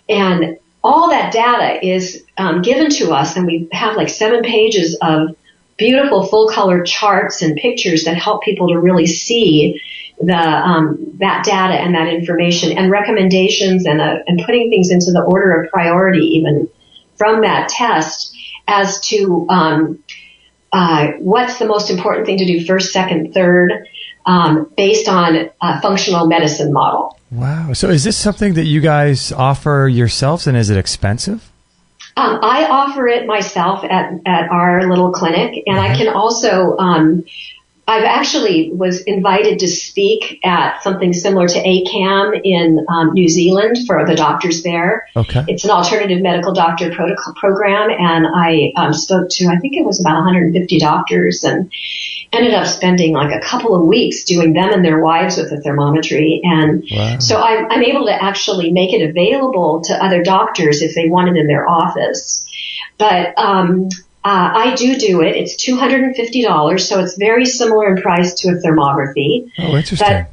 And all that data is given to us, and we have like 7 pages of beautiful full-color charts and pictures that help people to really see that data and that information and recommendations and putting things into the order of priority even from that test as to what's the most important thing to do first, second, third, based on a functional medicine model. Wow. So is this something that you guys offer yourselves, and is it expensive? I offer it myself at our little clinic, and I can also, I've actually was invited to speak at something similar to ACAM in New Zealand for the doctors there. Okay. It's an alternative medical doctor program, and I spoke to, I think it was about 150 doctors, and ended up spending like a couple of weeks doing them and their wives with a thermometry. And so I'm able to actually make it available to other doctors if they want it in their office. But I do it. It's $250, so it's very similar in price to a thermography. Oh, interesting.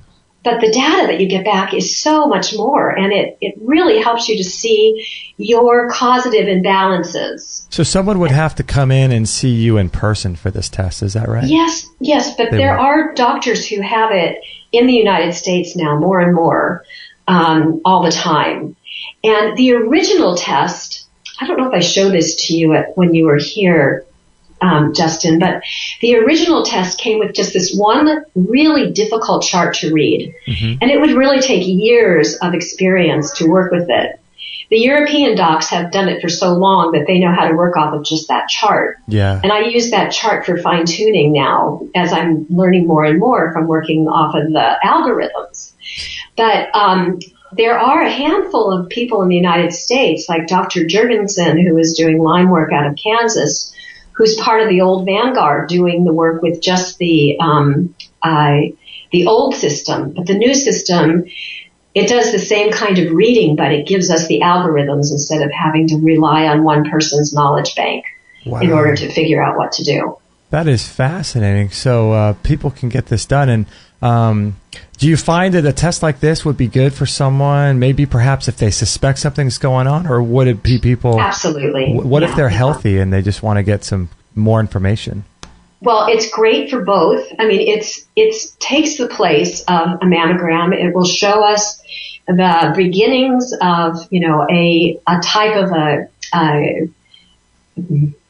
But the data that you get back is so much more, and it really helps you to see your causative imbalances. So someone would have to come in and see you in person for this test, is that right? Yes, but there are doctors who have it in the United States now more and more all the time. And the original test, I don't know if I showed this to you when you were here, Justin, but the original test came with just this one really difficult chart to read. Mm-hmm. And it would really take years of experience to work with it. The European docs have done it for so long that they know how to work off of just that chart. Yeah. And I use that chart for fine-tuning now as I'm learning more and more from working off of the algorithms. But there are a handful of people in the United States, like Dr. Jurgensen, who is doing Lyme work out of Kansas, who's part of the old vanguard doing the work with just the old system. But the new system, it does the same kind of reading, but it gives us the algorithms instead of having to rely on one person's knowledge bank in order to figure out what to do. That is fascinating. So people can get this done. And do you find that a test like this would be good for someone, maybe perhaps if they suspect something's going on, or would it be people? Absolutely. What if they're healthy and they just want to get some more information? Well, it's great for both. I mean, it takes the place of a mammogram. It will show us the beginnings of, a type of a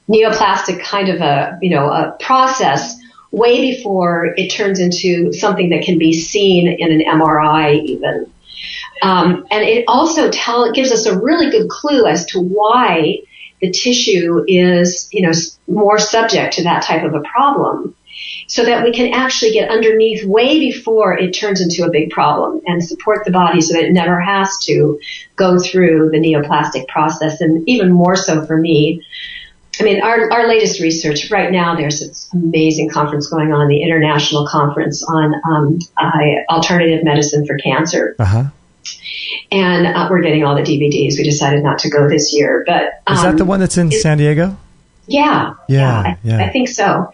neoplastic kind of a process way before it turns into something that can be seen in an MRI even. And it also gives us a really good clue as to why the tissue is, more subject to that type of a problem, so that we can actually get underneath way before it turns into a big problem and support the body so that it never has to go through the neoplastic process. And even more so for me, I mean, our latest research right now, there's this amazing conference going on, the International Conference on Alternative Medicine for Cancer. Uh-huh. And we're getting all the DVDs. We decided not to go this year. But is that the one that's in San Diego? Yeah. I think so.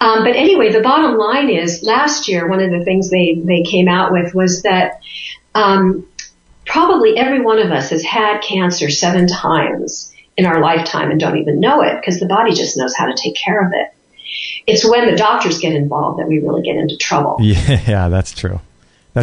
But anyway, the bottom line is last year, one of the things they came out with was that probably every one of us has had cancer 7 times in our lifetime and don't even know it because the body just knows how to take care of it. It's when the doctors get involved that we really get into trouble. Yeah, that's true. So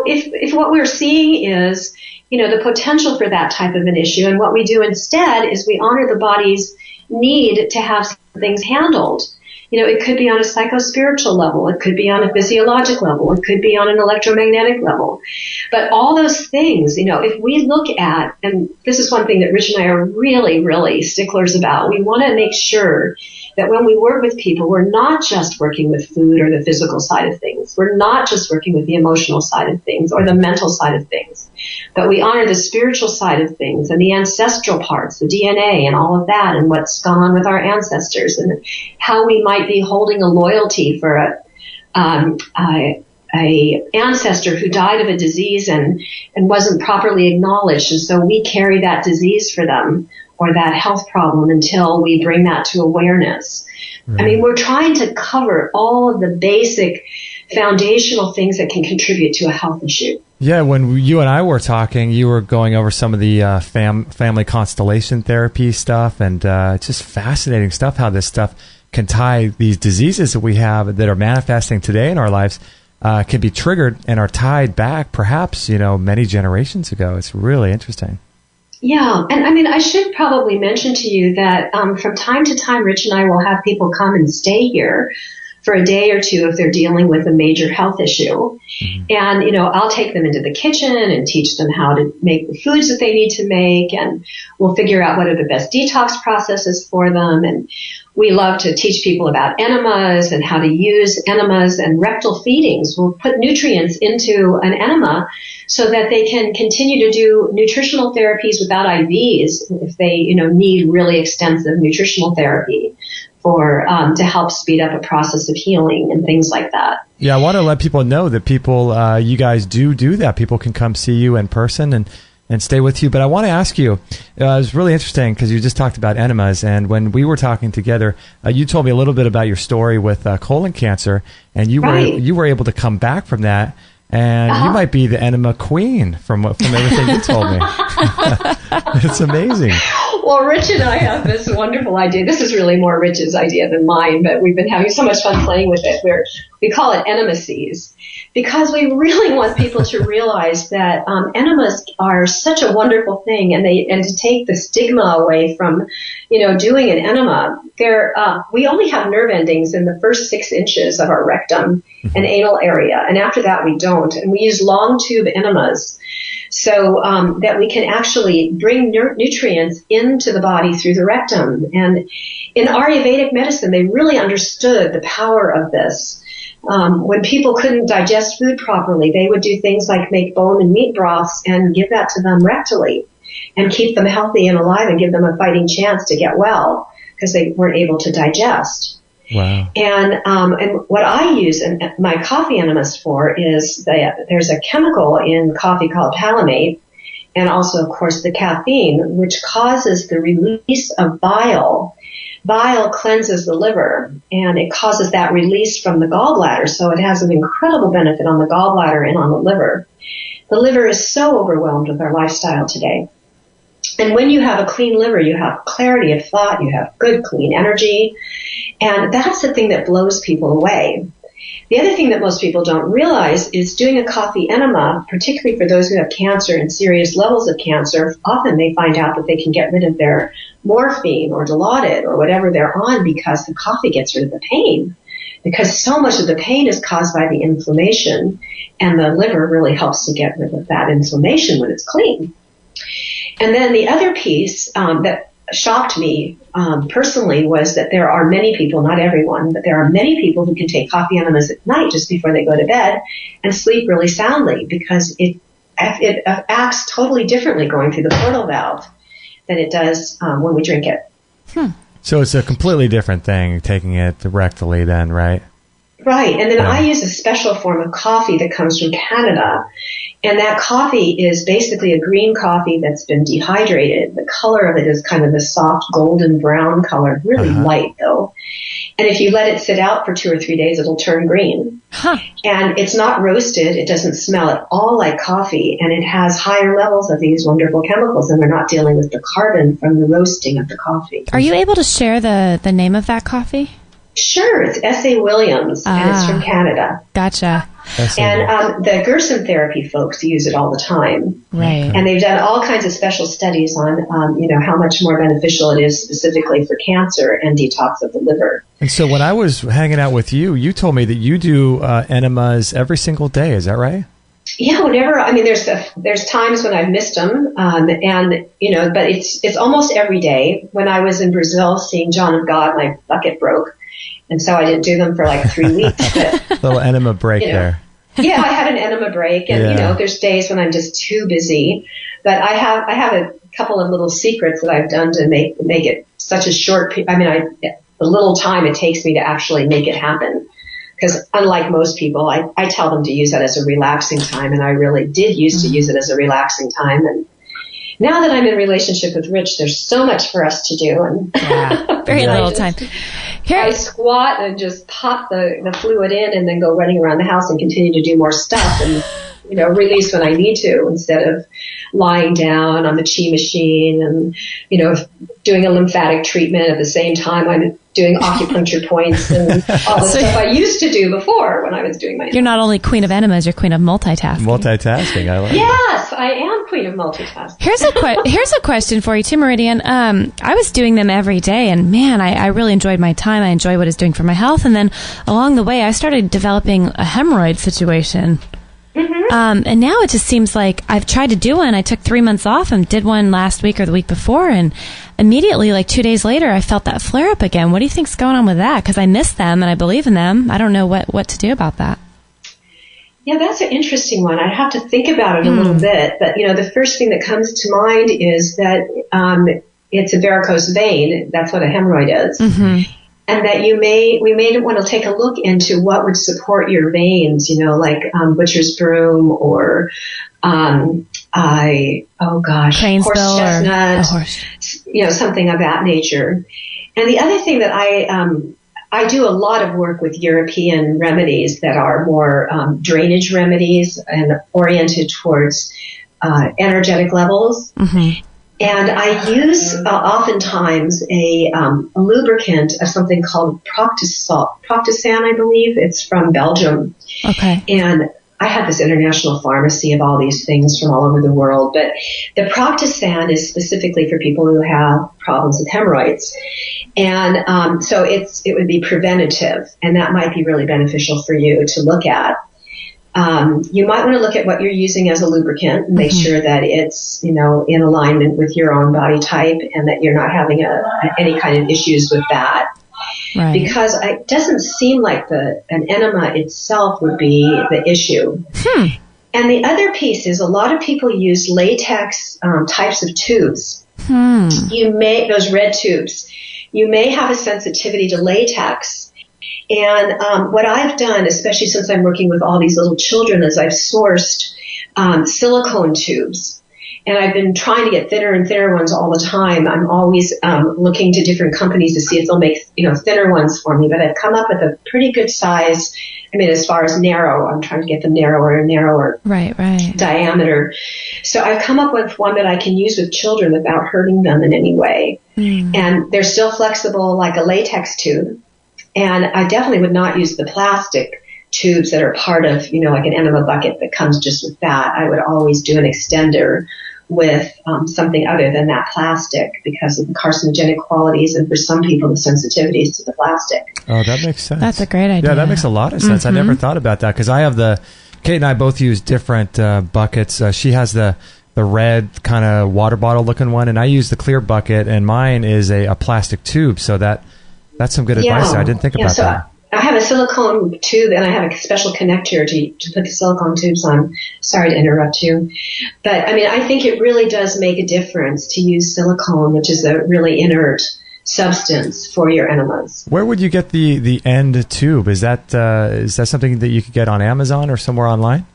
if what we're seeing is, the potential for that type of an issue, and what we do instead is we honor the body's need to have things handled. It could be on a psychospiritual level. It could be on a physiologic level. It could be on an electromagnetic level. But all those things, if we look at, and this is one thing that Rich and I are really, really sticklers about, we want to make sure that when we work with people, we're not just working with food or the physical side of things. We're not just working with the emotional side of things or the mental side of things, but we honor the spiritual side of things and the ancestral parts, the DNA and all of that, and what's gone on with our ancestors and how we might be holding a loyalty for a ancestor who died of a disease and wasn't properly acknowledged. And so we carry that disease for them or that health problem until we bring that to awareness. Right. I mean, we're trying to cover all of the basic foundational things that can contribute to a health issue. Yeah, when you and I were talking, you were going over some of the family constellation therapy stuff, and it's just fascinating stuff how this stuff can tie these diseases that we have that are manifesting today in our lives can be triggered and are tied back perhaps, many generations ago. It's really interesting. Yeah, and I mean, I should probably mention to you that from time to time, Rich and I will have people come and stay here for a day or two if they're dealing with a major health issue. Mm-hmm. And, I'll take them into the kitchen and teach them how to make the foods that they need to make, and we'll figure out what are the best detox processes for them. And we love to teach people about enemas and how to use enemas and rectal feedings. We'll put nutrients into an enema so that they can continue to do nutritional therapies without IVs if they, need really extensive nutritional therapy for to help speed up a process of healing and things like that. Yeah, I want to let people know that people, you guys do that. People can come see you in person and stay with you. But I want to ask you, it was really interesting because you just talked about enemas. And when we were talking together, you told me a little bit about your story with colon cancer. And you were able to come back from that. And you might be the enema queen from everything you told me. It's amazing. Well, Rich and I have this wonderful idea. This is really more Rich's idea than mine, but we've been having so much fun playing with it. We call it enemacies, because we really want people to realize that enemas are such a wonderful thing, and to take the stigma away from, doing an enema. We only have nerve endings in the first 6 inches of our rectum and anal area, and after that we don't. And we use long tube enemas so that we can actually bring nutrients into the body through the rectum. And in Ayurvedic medicine, they really understood the power of this. When people couldn't digest food properly, they would do things like make bone and meat broths and give that to them rectally and keep them healthy and alive and give them a fighting chance to get well because they weren't able to digest. Wow. And what I use my coffee enemas for is there's a chemical in coffee called palamate, and also, of course, the caffeine, which causes the release of bile. Bile cleanses the liver, and it causes that release from the gallbladder, so it has an incredible benefit on the gallbladder and on the liver. The liver is so overwhelmed with our lifestyle today. And when you have a clean liver, you have clarity of thought, you have good, clean energy, and that's the thing that blows people away. The other thing that most people don't realize is doing a coffee enema, particularly for those who have cancer and serious levels of cancer, often they find out that they can get rid of their morphine or Dilaudid or whatever they're on because the coffee gets rid of the pain. Because so much of the pain is caused by the inflammation, and the liver really helps to get rid of that inflammation when it's clean. And then the other piece that shocked me personally was that there are many people, not everyone, but there are many people who can take coffee enemas at night just before they go to bed and sleep really soundly because it acts totally differently going through the portal valve than it does when we drink it. So it's a completely different thing taking it rectally then, right? Right. And then I use a special form of coffee that comes from Canada. And that coffee is basically a green coffee that's been dehydrated. The color of it is kind of a soft golden brown color, really light though. And if you let it sit out for 2 or 3 days, it'll turn green. And it's not roasted. It doesn't smell at all like coffee. And it has higher levels of these wonderful chemicals, and we're not dealing with the carbon from the roasting of the coffee. Are you able to share the name of that coffee? Sure, it's S.A. Williams, and it's from Canada. Gotcha. And the Gerson therapy folks use it all the time. Right. And they've done all kinds of special studies on, how much more beneficial it is specifically for cancer and detox of the liver. And so when I was hanging out with you, you told me that you do enemas every single day. Is that right? Yeah, there's times when I've missed them, but it's almost every day. When I was in Brazil seeing John of God, my bucket broke. And so I didn't do them for like 3 weeks. But, little enema break there. Yeah, I had an enema break, and there's days when I'm just too busy. But I have a couple of little secrets that I've done to make it such a short. The little time it takes me to actually make it happen. Because unlike most people, I tell them to use that as a relaxing time, and I really did used to use it as a relaxing time. And now that I'm in relationship with Rich, there's so much for us to do, and very little time. Here I squat and just pop the fluid in and then go running around the house and continue to do more stuff. And release when I need to, instead of lying down on the chi machine and, doing a lymphatic treatment at the same time I'm doing acupuncture points and all the stuff I used to do before when I was doing my... You're not only queen of enemas, you're queen of multitasking. Multitasking, I like Yes, I am queen of multitasking. Here's a question for you too, Meridian. I was doing them every day, and man, I really enjoyed my time. I enjoy what it's doing for my health. And then along the way, I started developing a hemorrhoid situation. And now it just seems like I've tried to do one. I took 3 months off and did one last week or the week before, and immediately, like 2 days later, I felt that flare up again. What do you think's going on with that? Because I miss them and I believe in them. I don't know what to do about that. Yeah, that's an interesting one. I'd have to think about it a little bit. But, the first thing that comes to mind is that it's a varicose vein. That's what a hemorrhoid is. Mm-hmm. And that we may want to take a look into what would support your veins, like butcher's broom or horse chestnut, something of that nature. And the other thing that I do a lot of work with European remedies that are more drainage remedies and oriented towards energetic levels. Mm-hmm. And I use oftentimes a lubricant of something called Proctisan, I believe. It's from Belgium. Okay. And I have this international pharmacy of all these things from all over the world. But the Proctisan is specifically for people who have problems with hemorrhoids. And so it would be preventative, and that might be really beneficial for you to look at. You might want to look at what you're using as a lubricant and make sure that it's, in alignment with your own body type and that you're not having any kind of issues with that. Right. Because it doesn't seem like an enema itself would be the issue. And the other piece is a lot of people use latex types of tubes. Those red tubes. You may have a sensitivity to latex. And what I've done, especially since I'm working with all these little children, is I've sourced silicone tubes. And I've been trying to get thinner and thinner ones all the time. I'm always looking to different companies to see if they'll make thinner ones for me. But I've come up with a pretty good size. I mean, as far as narrow, I'm trying to get them narrower and narrower diameter. So I've come up with one that I can use with children without hurting them in any way. And they're still flexible like a latex tube. And I definitely would not use the plastic tubes that are part of, like an enema bucket that comes just with that. I would always do an extender with something other than that plastic because of the carcinogenic qualities and for some people the sensitivities to the plastic. Oh, that makes sense. That's a great idea. Yeah, that makes a lot of sense. I never thought about that because I have Kate and I both use different buckets. She has the red kind of water bottle looking one, and I use the clear bucket, and mine is a plastic tube. So that's some good advice there. I didn't think about that. I have a silicone tube, and I have a special connector to put the silicone tubes on. Sorry to interrupt you. But, I think it really does make a difference to use silicone, which is a really inert substance for your enemas. Where would you get the end tube? Is that something that you could get on Amazon or somewhere online?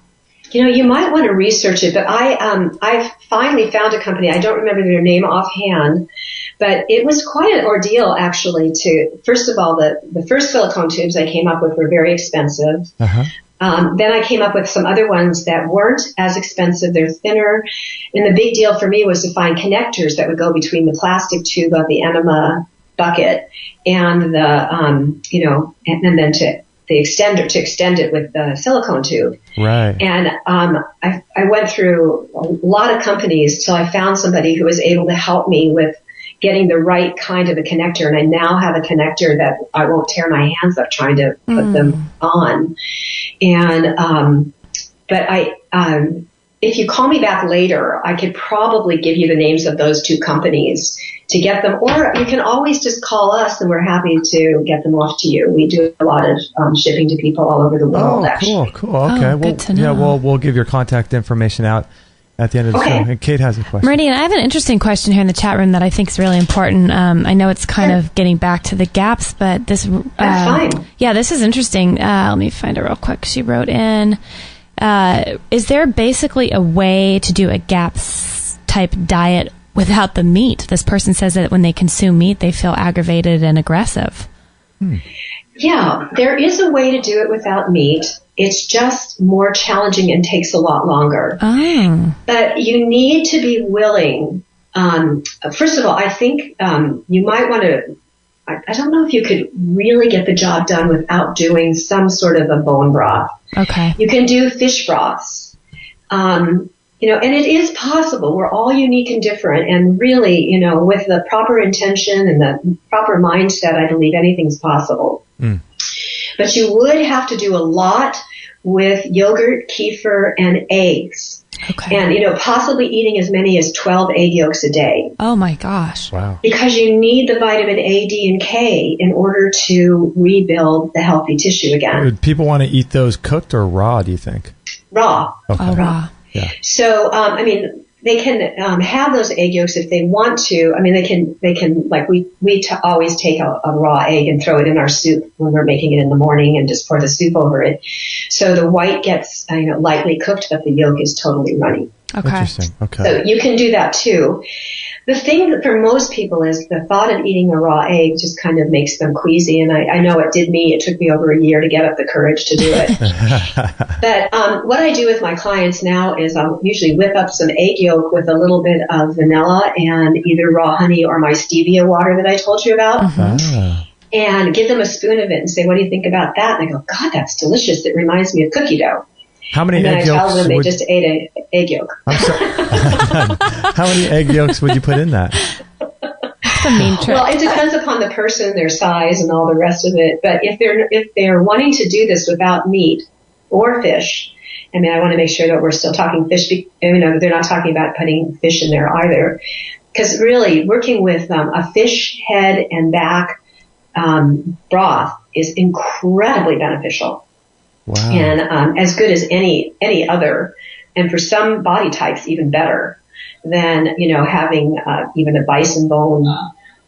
You might want to research it, but I've finally found a company. I don't remember their name offhand, but it was quite an ordeal actually first of all, the first silicone tubes I came up with were very expensive. Uh-huh. Then I came up with some other ones that weren't as expensive. They're thinner. And the big deal for me was to find connectors that would go between the plastic tube of the enema bucket and and then the extender to extend it with the silicone tube. Right. And I went through a lot of companies till I found somebody who was able to help me with getting the right kind of a connector. And I now have a connector that I won't tear my hands up trying to put them on. And but if you call me back later, I could probably give you the names of those two companies to get them, or you can always just call us and we're happy to get them off to you. We do a lot of shipping to people all over the world. Oh, cool. Okay. Good to know. Yeah, we'll give your contact information out at the end of the show. And Kate has a question. Meridian, I have an interesting question here in the chat room that I think is really important. I know it's kind of getting back to the gaps, but this that's fine. Yeah, this is interesting. Let me find it real quick. She wrote in, is there basically a way to do a GAPS type diet without the meat? This person says that when they consume meat, they feel aggravated and aggressive. Yeah, there is a way to do it without meat. It's just more challenging and takes a lot longer. Oh. But you need to be willing. First of all, I think you might want to, I don't know if you could really get the job done without doing some sort of a bone broth. Okay. You can do fish broths. And it is possible. We're all unique and different. And really, with the proper intention and the proper mindset, I believe anything's possible. Mm. But you would have to do a lot with yogurt, kefir, and eggs. Okay. And, possibly eating as many as 12 egg yolks a day. Oh, my gosh. Wow. Because you need the vitamin A, D, and K in order to rebuild the healthy tissue again. Would people want to eat those cooked or raw, do you think? Raw. Okay. Oh, raw. Yeah. So, they can have those egg yolks if they want to. They can like we always take a raw egg and throw it in our soup when we're making it in the morning and just pour the soup over it. So the white gets lightly cooked, but the yolk is totally runny. Okay. Interesting. Okay. So you can do that too. The thing for most people is the thought of eating a raw egg just kind of makes them queasy. And I know it did me. It took me over a year to get up the courage to do it. But what I do with my clients now is I'll usually whip up some egg yolk with a little bit of vanilla and either raw honey or my stevia water that I told you about. Ah. And give them a spoon of it and say, what do you think about that? And I go, God, that's delicious. It reminds me of cookie dough. How many and then egg I tell yolks them they just ate an egg yolk. I'm sorry. How many egg yolks would you put in that? That's a mean trick. Well, it depends upon the person, their size, and all the rest of it. But if they're wanting to do this without meat or fish, I want to make sure that we're still talking fish. They're not talking about putting fish in there either, because really working with a fish head and back broth is incredibly beneficial. Wow. And as good as any other, and for some body types even better than having even a bison bone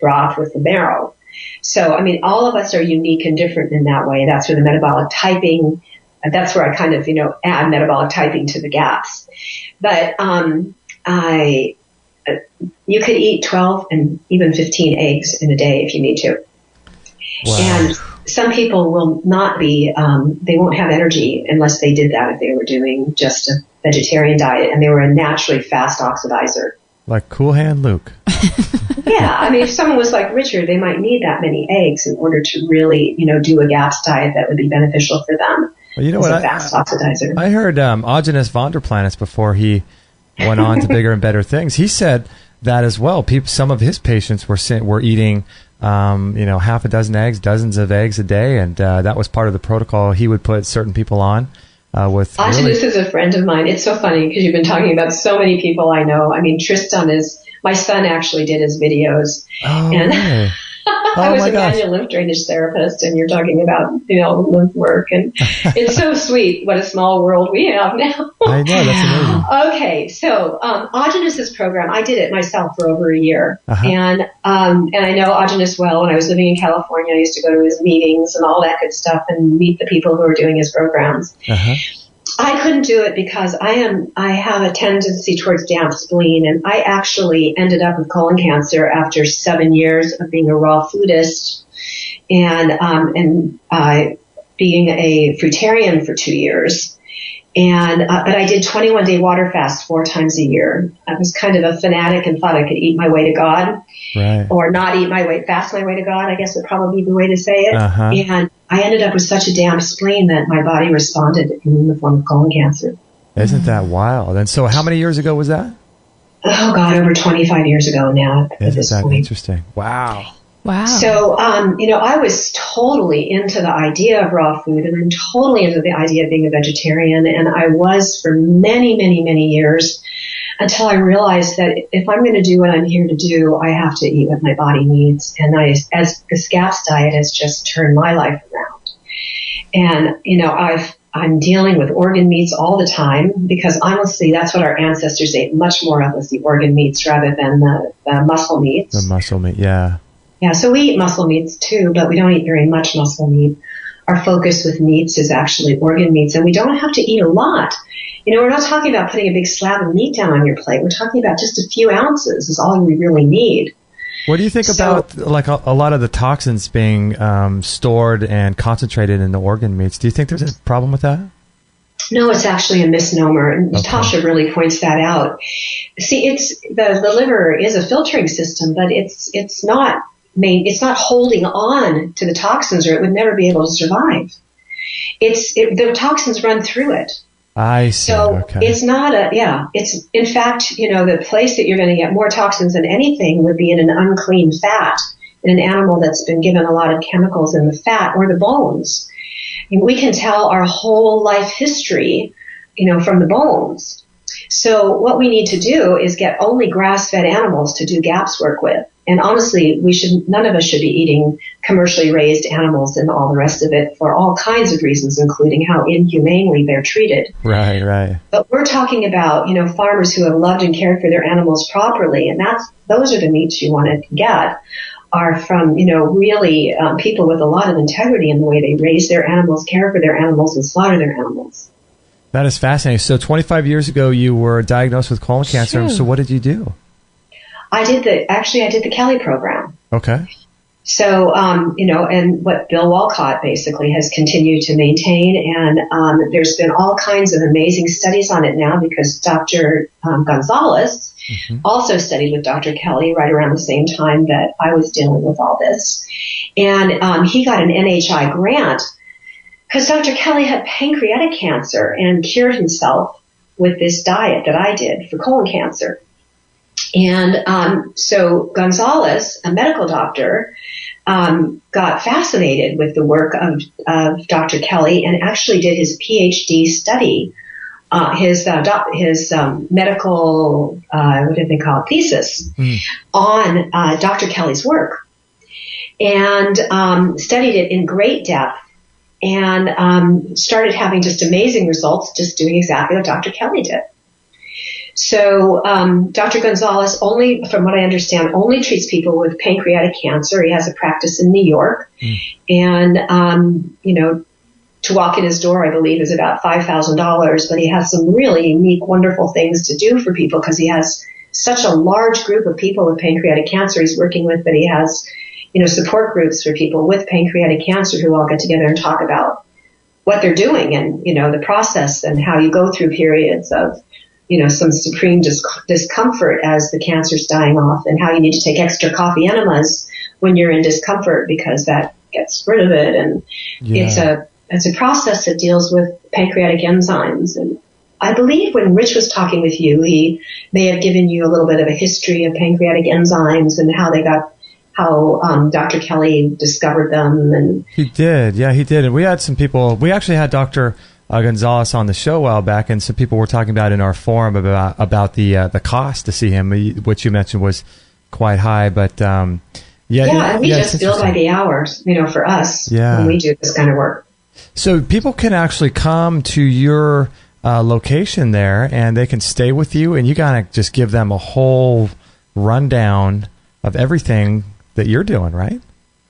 broth with the marrow. So all of us are unique and different in that way. That's where the metabolic typing. That's where I kind of add metabolic typing to the gaps. But you could eat 12 and even 15 eggs in a day if you need to. Wow. And some people will not be, they won't have energy unless they did that if they were doing just a vegetarian diet and they were a naturally fast oxidizer. Like Cool Hand Luke. Yeah, if someone was like Richard, they might need that many eggs in order to really, do a GAPS diet that would be beneficial for them. Well, you know as what? A fast oxidizer. I heard Augenis Vonderplanitz before he went on to bigger and better things. He said that as well. Some of his patients were eating half a dozen eggs, dozens of eggs a day, and that was part of the protocol he would put certain people on. This is a friend of mine. It's so funny because you've been talking about so many people I know. Tristan my son actually did his videos. Oh, and really? I was a manual lymph drainage therapist, and you're talking about, lymph work, and it's so sweet what a small world we have now. I know, that's amazing. Okay, so Augenis's program, I did it myself for over a year, uh-huh. and I know Augenis well. When I was living in California, I used to go to his meetings and all that good stuff, and meet the people who were doing his programs. Uh-huh. I couldn't do it because I have a tendency towards damp spleen, and I actually ended up with colon cancer after 7 years of being a raw foodist and being a fruitarian for 2 years. But I did 21-day water fast 4 times a year. I was kind of a fanatic and thought I could eat my way to God. Right. Or not fast my way to God, I guess would probably be the way to say it. Uh-huh. And I ended up with such a damp spleen that my body responded in the form of colon cancer. Isn't that wild? And so how many years ago was that? Oh, God, over 25 years ago now. Isn't that interesting? Wow. Wow. So, I was totally into the idea of raw food, and I'm totally into the idea of being a vegetarian, and I was for many, many, many years until I realized that if I'm going to do what I'm here to do, I have to eat what my body needs. And as the SCAPS diet has just turned my life around. And, I'm dealing with organ meats all the time because honestly, that's what our ancestors ate much more of, was the organ meats rather than the muscle meats. The muscle meat, yeah. Yeah, so we eat muscle meats too, but we don't eat very much muscle meat. Our focus with meats is actually organ meats, and we don't have to eat a lot. We're not talking about putting a big slab of meat down on your plate. We're talking about just a few ounces is all we really need. What do you think about like a lot of the toxins being stored and concentrated in the organ meats? Do you think there's a problem with that? No, it's actually a misnomer. And Natasha really points that out. See, it's the liver is a filtering system, but it's not holding on to the toxins, or it would never be able to survive. The toxins run through it. I see. So it's not it's in fact, the place that you're going to get more toxins than anything would be in an unclean fat, in an animal that's been given a lot of chemicals in the fat or the bones. And we can tell our whole life history, from the bones. So what we need to do is get only grass-fed animals to do GAPS work with. And honestly, none of us should be eating commercially raised animals and all the rest of it for all kinds of reasons, including how inhumanely they're treated. Right. But we're talking about, farmers who have loved and cared for their animals properly, and those are the meats you want to get, are from, really people with a lot of integrity in the way they raise their animals, care for their animals, and slaughter their animals. That is fascinating. So 25 years ago, you were diagnosed with colon cancer. So what did you do? I did the Kelly program. Okay. So, and what Bill Walcott basically has continued to maintain, and there's been all kinds of amazing studies on it now, because Dr. Gonzalez also studied with Dr. Kelly right around the same time that I was dealing with all this. And he got an NHI grant because Dr. Kelly had pancreatic cancer and cured himself with this diet that I did for colon cancer. And so Gonzalez, a medical doctor, got fascinated with the work of Dr. Kelly and actually did his PhD study, his medical, what did they call it, thesis on Dr. Kelly's work, and studied it in great depth, and started having just amazing results just doing exactly what Dr. Kelly did. So Dr. Gonzalez from what I understand, only treats people with pancreatic cancer. He has a practice in New York. And, to walk in his door, I believe, is about $5,000. But he has some really unique, wonderful things to do for people because he has such a large group of people with pancreatic cancer he's working with, that he has, support groups for people with pancreatic cancer who all get together and talk about what they're doing and, the process and how you go through periods of, some supreme discomfort as the cancer's dying off, and how you need to take extra coffee enemas when you're in discomfort because that gets rid of it. And it's a process that deals with pancreatic enzymes. And I believe when Rich was talking with you, he may have given you a little bit of a history of pancreatic enzymes and how Dr. Kelly discovered them. And he did. Yeah, he did. And we had some people, we actually had Dr. Gonzalez on the show a while back, and some people were talking about in our forum about the cost to see him, which you mentioned was quite high. But and we just bill by the hours, for us when we do this kind of work. So people can actually come to your location there, and they can stay with you, and you gotta just give them a whole rundown of everything that you're doing, right?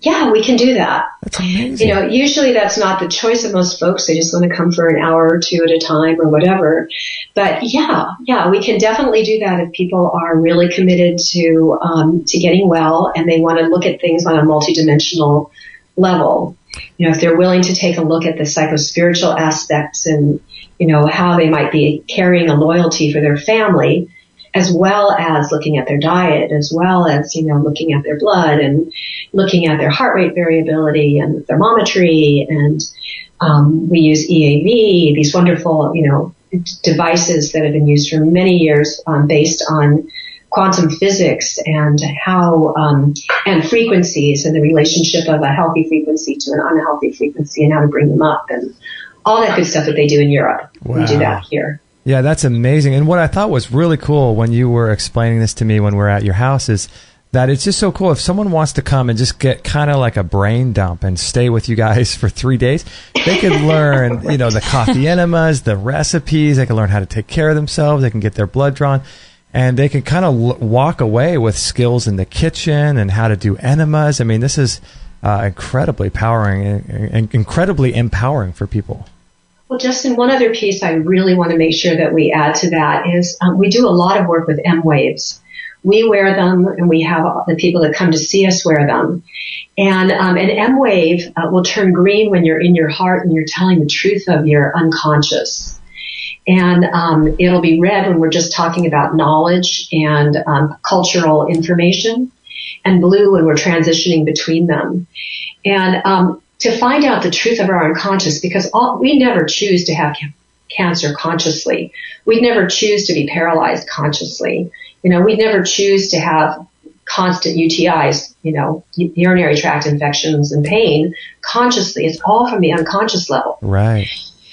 Yeah, we can do that. That's amazing. Usually that's not the choice of most folks. They just want to come for an hour or two at a time or whatever. But yeah, we can definitely do that if people are really committed to getting well and they want to look at things on a multidimensional level. If they're willing to take a look at the psychospiritual aspects and, how they might be carrying a loyalty for their family, as well as looking at their diet, as well as, looking at their blood and looking at their heart rate variability and thermometry. And we use EAV, these wonderful, devices that have been used for many years based on quantum physics and how and frequencies and the relationship of a healthy frequency to an unhealthy frequency and how to bring them up and all that good stuff that they do in Europe. Wow. We do that here. Yeah, that's amazing. And what I thought was really cool when you were explaining this to me when we're at your house is that it's just so cool. If someone wants to come and just get kind of like a brain dump and stay with you guys for 3 days, they could learn, the coffee enemas, the recipes. They can learn how to take care of themselves. They can get their blood drawn. And they can kind of walk away with skills in the kitchen and how to do enemas. I mean, this is incredibly empowering for people. Well, Justin, one other piece I really want to make sure that we add to that is we do a lot of work with M-waves. We wear them, and we have the people that come to see us wear them. And an M-wave will turn green when you're in your heart and you're telling the truth of your unconscious. And it'll be red when we're just talking about knowledge and cultural information, and blue when we're transitioning between them. And to find out the truth of our unconscious, because we never choose to have cancer consciously. We'd never choose to be paralyzed consciously. We'd never choose to have constant UTIs, urinary tract infections and pain consciously. It's all from the unconscious level. Right.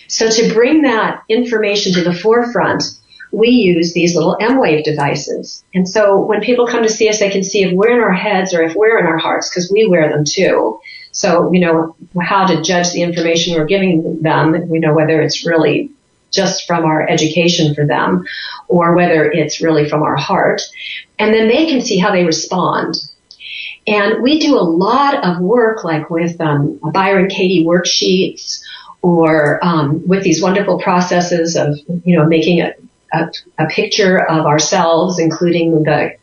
So to bring that information to the forefront, we use these little M-wave devices. And so when people come to see us, they can see if we're in our heads or if we're in our hearts, because we wear them too. So, how to judge the information we're giving them, whether it's really just from our education for them or whether it's really from our heart. And then they can see how they respond. And we do a lot of work like with Byron Katie worksheets, or with these wonderful processes of, making a picture of ourselves, including the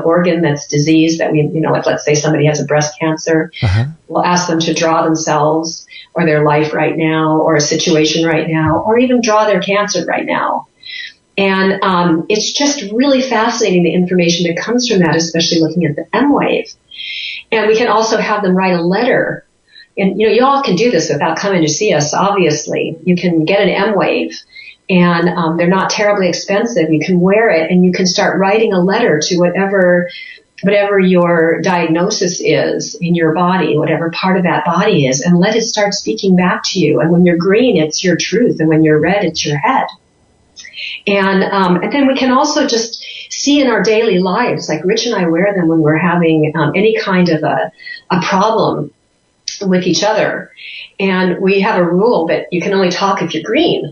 organ that's diseased that we, like let's say somebody has a breast cancer. Uh-huh. We'll ask them to draw themselves or their life right now or a situation right now, or even draw their cancer right now. And it's just really fascinating, the information that comes from that, especially looking at the M wave. And we can also have them write a letter. And, you all can do this without coming to see us, obviously. You can get an M-wave, and they're not terribly expensive. You can wear it, and you can start writing a letter to whatever your diagnosis is in your body, whatever part of that body is, and let it start speaking back to you. And when you're green, it's your truth, and when you're red, it's your head. And then we can also just see in our daily lives, like Rich and I wear them when we're having any kind of a problem with each other. And we have a rule that you can only talk if you're green.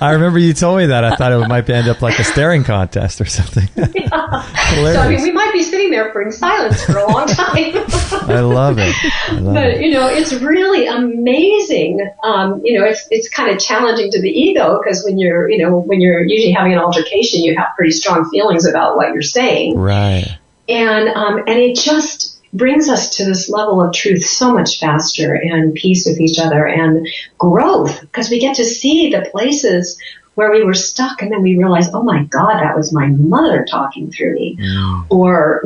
I remember you told me that. I thought it might end up like a staring contest or something. Yeah. So, we might be sitting there in silence for a long time. I love it. But, it's really amazing. It's kind of challenging to the ego, because when you're usually having an altercation, you have pretty strong feelings about what you're saying. Right. And it just brings us to this level of truth so much faster, and peace with each other and growth, because we get to see the places where we were stuck, and then we realize, oh my God, that was my mother talking through me. Mm. Or,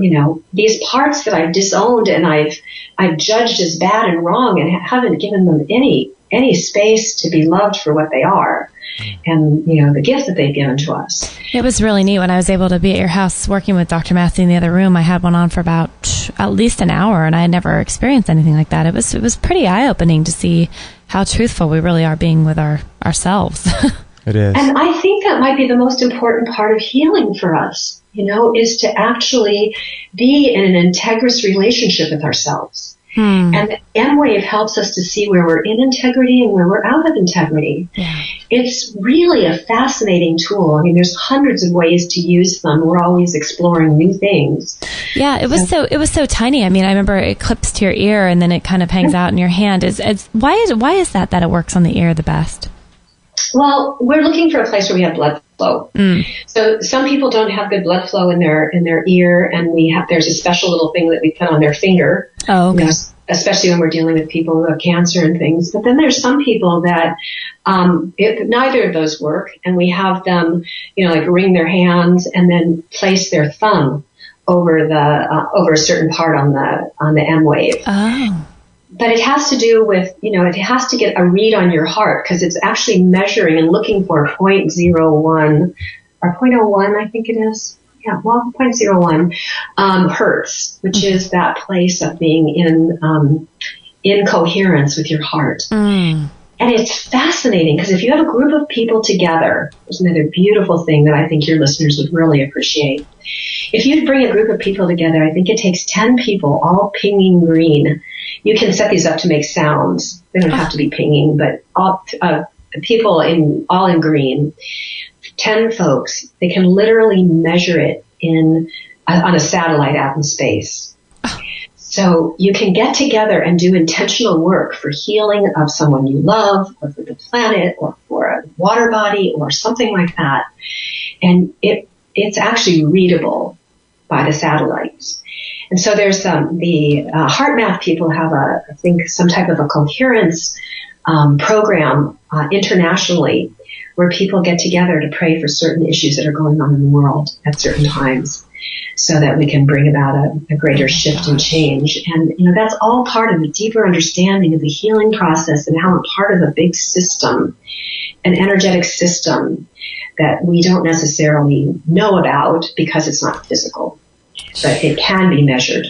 these parts that I've disowned and I've judged as bad and wrong, and haven't given them any space to be loved for what they are. And, the gift that they've given to us. It was really neat when I was able to be at your house working with Dr. Matthew in the other room. I had one on for about at least an hour, and I had never experienced anything like that. It was pretty eye-opening to see how truthful we really are being with ourselves. It is. And I think that might be the most important part of healing for us, is to actually be in an integrous relationship with ourselves. And the M-wave helps us to see where we're in integrity and where we're out of integrity. Yeah. It's really a fascinating tool. I mean, there's hundreds of ways to use them. We're always exploring new things. Yeah, it was so tiny. I mean, I remember it clips to your ear and then it kind of hangs out in your hand. Why is that it works on the ear the best? Well, we're looking for a place where we have blood flow. So some people don't have good blood flow in their ear, and there's a special little thing that we put on their finger. Oh, okay. Especially when we're dealing with people who have cancer and things. But then there's some people that neither of those work, and we have them, like wring their hands and then place their thumb over a certain part on the M wave. Oh. But it has to do with, it has to get a read on your heart, because it's actually measuring and looking for 0.01 or 0.01, I think it is. Yeah, well, 0.01 hertz, which is that place of being in coherence with your heart. And it's fascinating, because if you have a group of people together, there's another beautiful thing that I think your listeners would really appreciate. If you bring a group of people together, I think it takes 10 people all pinging green. You can set these up to make sounds. They don't have to be pinging, but all people all in green. 10 folks, they can literally measure it on a satellite out in space. So you can get together and do intentional work for healing of someone you love, or for the planet, or for a water body, or something like that. And it's actually readable by the satellites. And so there's the heart math people have I think some type of a coherence program internationally where people get together to pray for certain issues that are going on in the world at certain times, so that we can bring about a greater shift and change. And, that's all part of the deeper understanding of the healing process and how we're part of a big system, an energetic system that we don't necessarily know about because it's not physical, but it can be measured.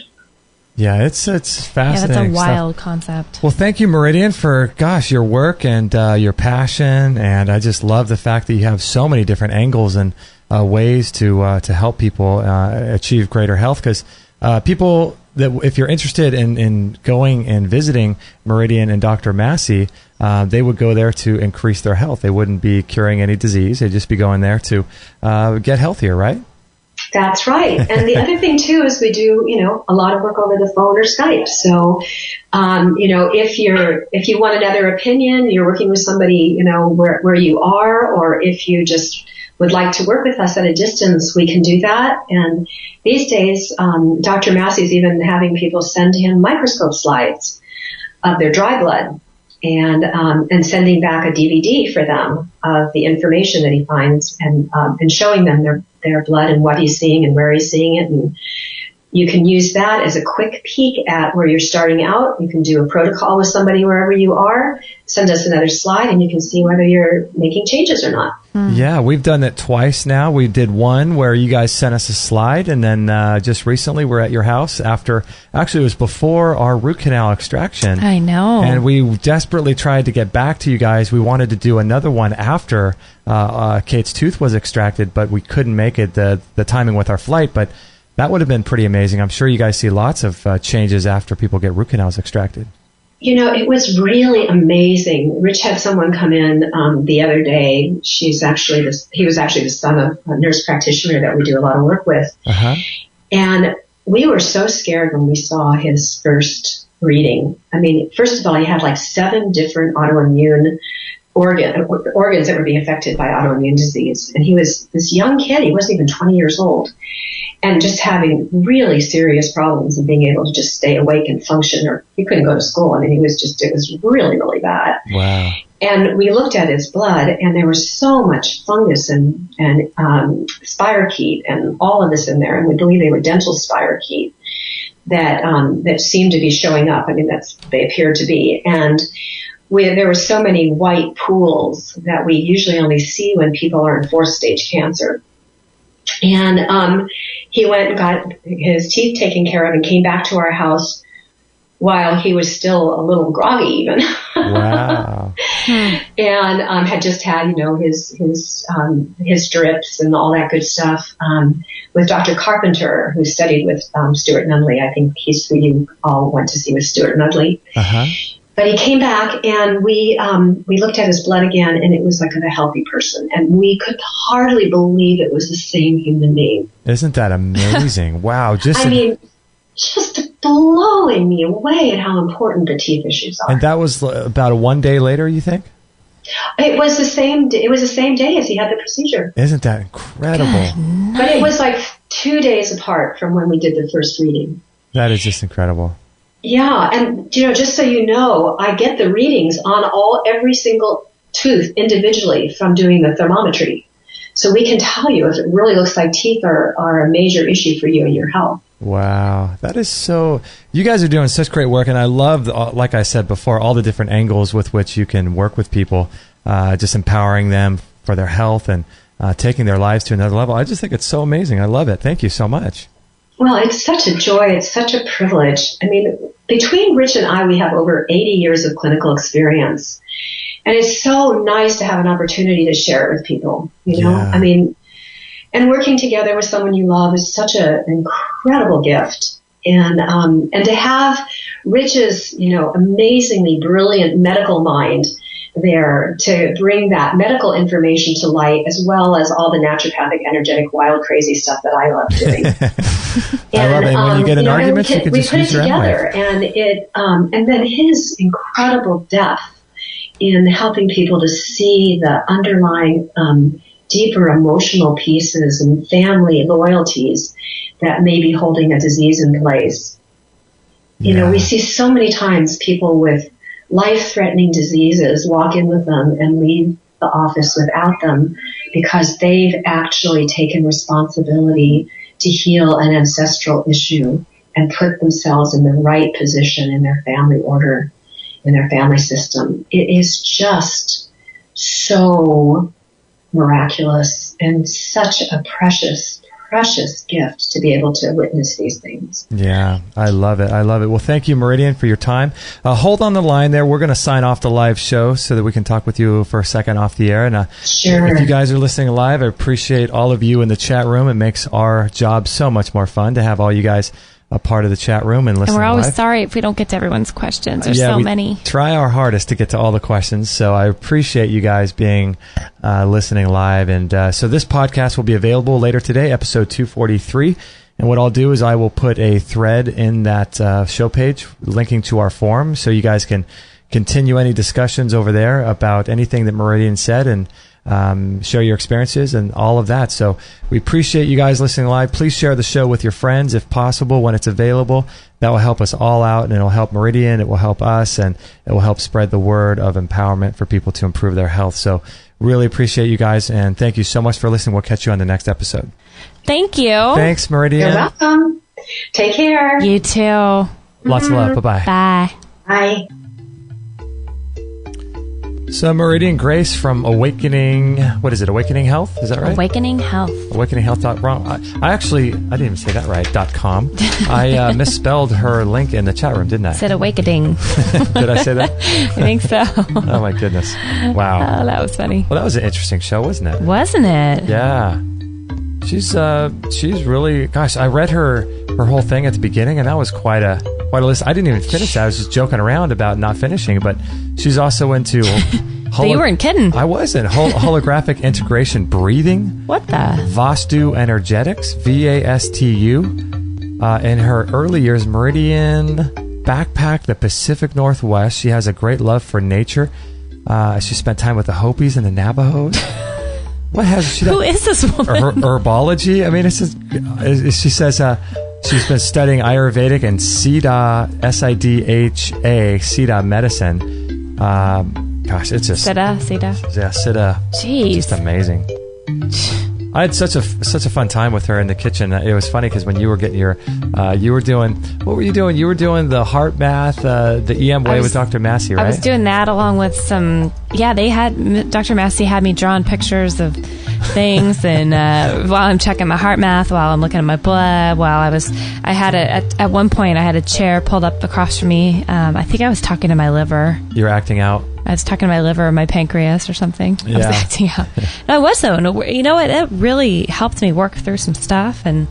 Yeah, it's fascinating. Yeah, that's a wild concept. Well, thank you, Meridian, for, your work and your passion. And I just love the fact that you have so many different angles and ways to help people achieve greater health. Because people, that if you're interested in going and visiting Meridian and Dr. Massey, they would go there to increase their health. They wouldn't be curing any disease. They'd just be going there to get healthier, right? That's right. And the other thing too is we do, a lot of work over the phone or Skype. So, if you want another opinion, you're working with somebody, where you are, or if you just would like to work with us at a distance, we can do that. And these days, Dr. Massey's even having people send him microscope slides of their dry blood and sending back a DVD for them of the information that he finds and showing them their blood and what he's seeing and where he's seeing it. And you can use that as a quick peek at where you're starting out. You can do a protocol with somebody wherever you are, send us another slide, and you can see whether you're making changes or not. Yeah, we've done it twice now. We did one where you guys sent us a slide, and then just recently we're at your house after, actually it was before our root canal extraction. I know. And we desperately tried to get back to you guys. We wanted to do another one after Kate's tooth was extracted, but we couldn't make it, the timing with our flight, but that would have been pretty amazing. I'm sure you guys see lots of changes after people get root canals extracted. It was really amazing. Rich had someone come in the other day. He was actually the son of a nurse practitioner that we do a lot of work with. Uh-huh. And we were so scared when we saw his first reading. I mean, first of all, he had like 7 different autoimmune organs that were being affected by autoimmune disease. And he was this young kid. He wasn't even 20 years old. And just having really serious problems and being able to just stay awake and function, or he couldn't go to school. I mean, it was really, really bad. Wow. And we looked at his blood, and there was so much fungus and spirochete and all of this in there. And we believe they were dental spirochete that seemed to be showing up. I mean, they appear to be. And there were so many white pools that we usually only see when people are in 4th stage cancer. And he went and got his teeth taken care of and came back to our house while he was still a little groggy even. Wow. And had just had, his drips and all that good stuff with Dr. Carpenter, who studied with Stuart Nunley. I think he's who you all went to see with Stuart Nunley. Uh-huh. But he came back, and we looked at his blood again, and it was like of a healthy person. And we could hardly believe it was the same human being. Isn't that amazing? Wow. Just blowing me away at how important the teeth issues are. And that was about 1 day later, you think? It was the same day as he had the procedure. Isn't that incredible? But it was like 2 days apart from when we did the first reading. That is just incredible. Yeah, and just so you know, I get the readings on every single tooth individually from doing the thermometry. So we can tell you if it really looks like teeth are a major issue for you and your health. Wow, that is so... You guys are doing such great work, and I love, like I said before, all the different angles with which you can work with people, just empowering them for their health and taking their lives to another level. I just think it's so amazing. I love it. Thank you so much. Well, it's such a joy. It's such a privilege. I mean, between Rich and I, we have over 80 years of clinical experience. And it's so nice to have an opportunity to share it with people, Yeah. I mean, and working together with someone you love is such an incredible gift. And to have Rich's, amazingly brilliant medical mind there to bring that medical information to light, as well as all the naturopathic, energetic, wild, crazy stuff that I love doing. I love it. And when you get in arguments, you can just use your together, and then his incredible depth in helping people to see the underlying deeper emotional pieces and family loyalties that may be holding a disease in place. We see so many times people with life-threatening diseases walk in with them and leave the office without them because they've actually taken responsibility to heal an ancestral issue and put themselves in the right position in their family order, in their family system. It is just so miraculous and such a precious gift to be able to witness these things. Yeah, I love it. I love it. Well, thank you, Meridian, for your time. Hold on the line there. We're going to sign off the live show so that we can talk with you for a second off the air. And sure. If you guys are listening live, I appreciate all of you in the chat room. It makes our job so much more fun to have all you guys a part of the chat room and listen live. And we're always sorry if we don't get to everyone's questions. There's so many. Try our hardest to get to all the questions. So I appreciate you guys being listening live. And so this podcast will be available later today, episode 243. And what I'll do is I will put a thread in that show page linking to our forum so you guys can continue any discussions over there about anything that Meridian said and share your experiences and all of that. So we appreciate you guys listening live. Please share the show with your friends if possible when it's available. That will help us all out, and it will help Meridian, it will help us, and it will help spread the word of empowerment for people to improve their health. So really appreciate you guys, and thank you so much for listening. We'll catch you on the next episode. Thank you. Thanks, Meridian. You're welcome. Take care. You too. Lots of love. Bye-bye. Bye. Bye. So Meridian Grace from Awakening, what is it, Awakening Health? Is that right? Awakening Health. AwakeningHealth.com. I didn't even say that right, .com. I misspelled her link in the chat room, didn't I? Said awakening. Did I say that? I think so. Oh my goodness. Wow. Oh, that was funny. Well, that was an interesting show, wasn't it? Wasn't it? Yeah. She's really, gosh, I read her whole thing at the beginning, and that was quite a list. I didn't even finish that. I was just joking around about not finishing, but she's also into So you weren't kidding. I wasn't. Holographic integration breathing. What the? Vastu energetics, VASTU. In her early years, Meridian backpacked the Pacific Northwest. She has a great love for nature. She spent time with the Hopis and the Navajos. What has she done? Who is this woman? Herbology. I mean, she says she's been studying Ayurvedic and Siddha, S-I-D-H-A, Siddha medicine. Gosh, it's just Siddha. Yeah, Siddha. Jeez, just amazing. I had such a fun time with her in the kitchen. It was funny because when you were getting your, you were doing, what were you doing? You were doing the heart math, the EM way with Dr. Massey, right? I was doing that along with some, Dr. Massey had me drawing pictures of things, and while I'm checking my heart math, while I'm looking at my blood, at one point I had a chair pulled up across from me. I think I was talking to my liver. You were acting out. I was talking to my liver or my pancreas or something. Yeah. I was acting out. No, I was though. You know what? It really helped me work through some stuff, and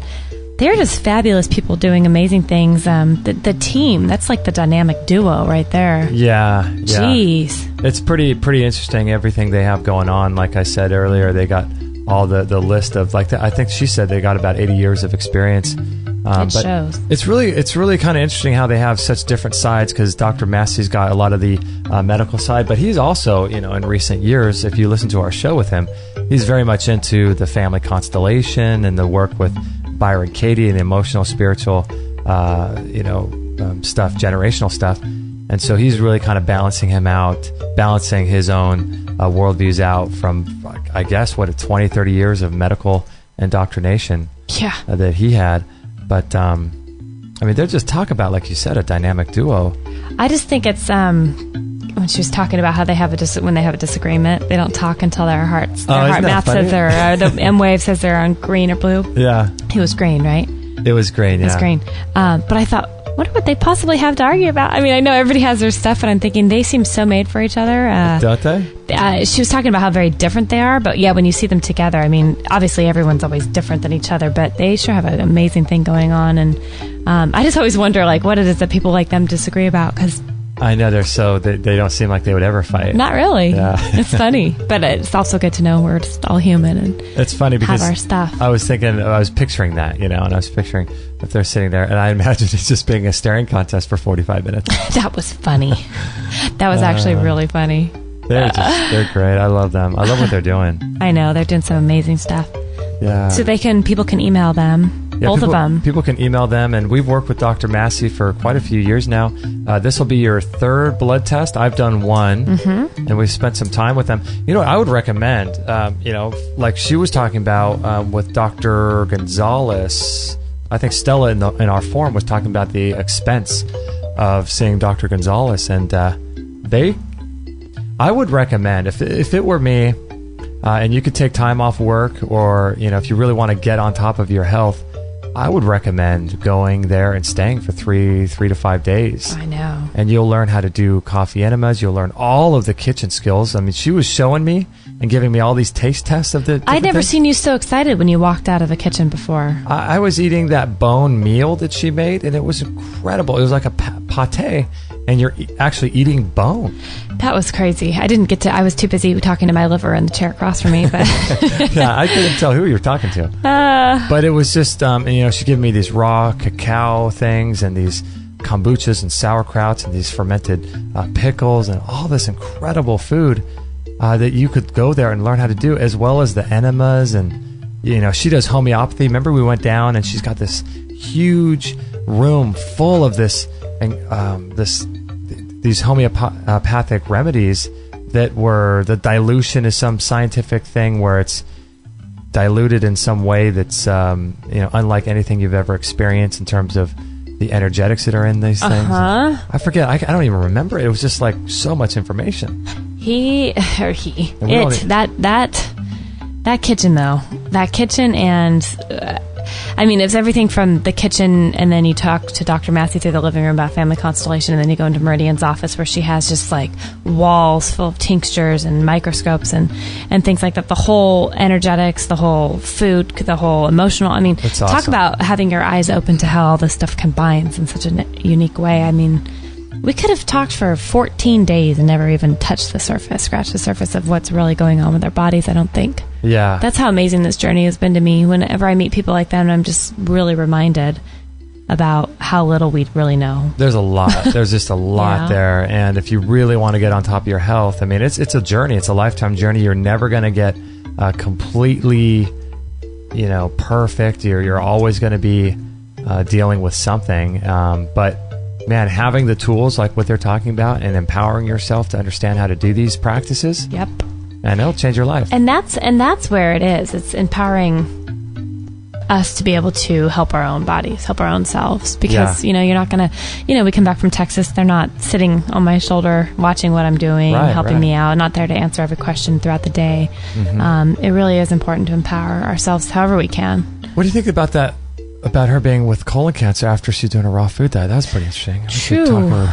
they're just fabulous people doing amazing things. The team, that's like the dynamic duo right there. Yeah. Jeez. It's pretty interesting, everything they have going on. Like I said earlier, they got all the list of, I think she said they got about 80 years of experience. It shows. It's really kind of interesting how they have such different sides, because Dr. Massey's got a lot of the medical side, but he's also, in recent years, if you listen to our show with him, he's very much into the family constellation and the work with Byron Katie and the emotional, spiritual, stuff, generational stuff. And so he's really kind of balancing his own worldviews out from, I guess, 20, 30 years of medical indoctrination that he had. But, they're just talk about, like you said, a dynamic duo. I just think it's, when she was talking about how they have when they have a disagreement, they don't talk until their heart math says the M wave says they're on green or blue. Yeah. It was green, right? It was green, yeah. It was green. But I thought, what would they possibly have to argue about? I mean, I know everybody has their stuff, and I'm thinking they seem so made for each other. Don't they? She was talking about how very different they are, but yeah, when you see them together, I mean, obviously everyone's always different than each other, but they sure have an amazing thing going on. And I just always wonder, what it is that people like them disagree about, because I know they don't seem like they would ever fight. Not really. Yeah. It's funny, but it's also good to know we're just all human and it's funny because have our stuff. I was picturing that, and I was picturing if they're sitting there, and I imagined it just being a staring contest for 45 minutes. That was funny. That was actually really funny. They're great. I love them. I love what they're doing. I know they're doing some amazing stuff. Yeah. So people can email them. Both of them. People can email them, and we've worked with Dr. Massey for quite a few years now. This will be your third blood test. I've done one, and we've spent some time with them. You know, I would recommend, like she was talking about with Dr. Gonzalez. I think Stella in our forum was talking about the expense of seeing Dr. Gonzalez, and I would recommend, if it were me, and you could take time off work, or if you really want to get on top of your health, I would recommend going there and staying for 3 to 5 days. I know. And you'll learn how to do coffee enemas. You'll learn all of the kitchen skills. I mean, she was showing me and giving me all these taste tests of the I'd never seen you so excited when you walked out of the kitchen before. I was eating that bone meal that she made, and it was incredible. It was like a pate, and you're actually eating bone. That was crazy. I was too busy talking to my liver in the chair across from me. But yeah, I couldn't tell who you were talking to. But it was just, she gave me these raw cacao things and these kombuchas and sauerkrauts and these fermented pickles and all this incredible food that you could go there and learn how to do, as well as the enemas. And, she does homeopathy. Remember, we went down and she's got this huge room full of this these homeopathic remedies that were, the dilution is some scientific thing where it's diluted in some way that's unlike anything you've ever experienced in terms of the energetics that are in these things. I forget. I don't even remember it. It was just like so much information. That kitchen though. That kitchen and. It's everything from the kitchen, and then you talk to Dr. Massey through the living room about family constellation, and then you go into Meridian's office where she has just like walls full of tinctures and microscopes and things like that. The whole energetics, the whole food, the whole emotional. That's awesome. Talk about having your eyes open to how all this stuff combines in such a unique way. We could have talked for 14 days and never even touched the surface, scratched the surface of what's really going on with our bodies, I don't think. Yeah. That's how amazing this journey has been to me. Whenever I meet people like that, I'm just really reminded about how little we really know. There's a lot. There's just a lot there. And if you really want to get on top of your health, it's a journey. It's a lifetime journey. You're never going to get completely, perfect. You're always going to be dealing with something. But man, having the tools like what they're talking about and empowering yourself to understand how to do these practices. Yep. And it'll change your life. And that's where it is. It's empowering us to be able to help our own bodies, help our own selves. Because, you're not going to, we come back from Texas. They're not sitting on my shoulder watching what I'm doing, helping me out, not there to answer every question throughout the day. Mm-hmm. It really is important to empower ourselves however we can. What do you think about that? About her being with colon cancer after she's doing a raw food diet. That was pretty interesting. True.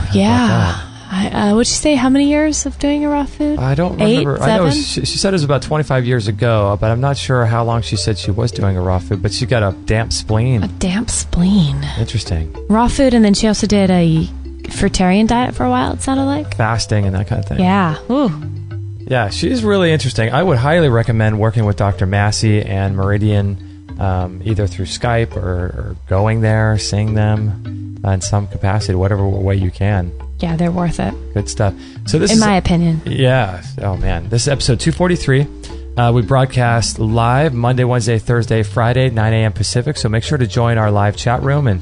Would she say how many years of doing a raw food? I don't remember. 8, 7? I know she said it was about 25 years ago, but I'm not sure how long she said she was doing a raw food. But she got a damp spleen. A damp spleen. Interesting. Raw food, and then she also did a fruitarian diet for a while, it sounded like. Fasting and that kind of thing. Yeah. Ooh. Yeah, she's really interesting. I would highly recommend working with Dr. Massey and Meridian, either through Skype or going there, seeing them in some capacity, whatever way you can. Yeah, they're worth it. Good stuff. So this in my opinion. Yeah. Oh man, this is episode 243. We broadcast live Monday, Wednesday, Thursday, Friday, 9 a.m. Pacific. So make sure to join our live chat room and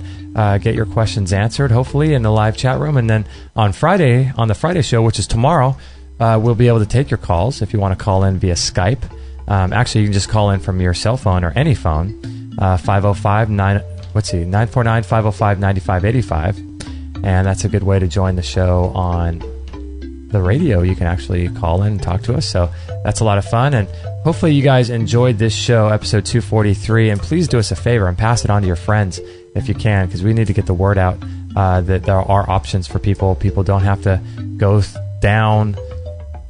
get your questions answered, hopefully, in the live chat room. And then on Friday, on the Friday show, which is tomorrow, we'll be able to take your calls if you want to call in via Skype. Actually, you can just call in from your cell phone or any phone, 949-505-9585. And that's a good way to join the show on the radio. You can actually call in and talk to us. So that's a lot of fun. And hopefully you guys enjoyed this show, episode 243. And please do us a favor and pass it on to your friends if you can, because we need to get the word out that there are options for people. People don't have to go down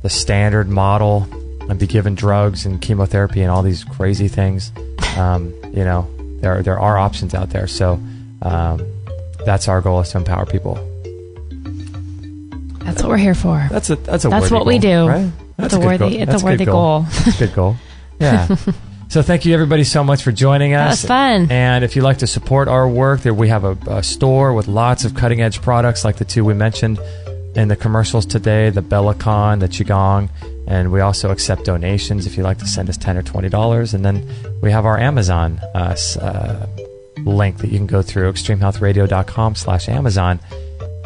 the standard model and be given drugs and chemotherapy and all these crazy things. There are options out there. So that's our goal, is to empower people. That's what we're here for. That's what goal, we do. Right? It's a worthy goal. That's a good goal. Yeah. So thank you everybody so much for joining us. That was fun. And if you'd like to support our work, we have a store with lots of cutting edge products like the two we mentioned in the commercials today, the Bellicon, the Qigong, and we also accept donations if you'd like to send us $10 or $20. And then we have our Amazon link that you can go through, extremehealthradio.com/Amazon,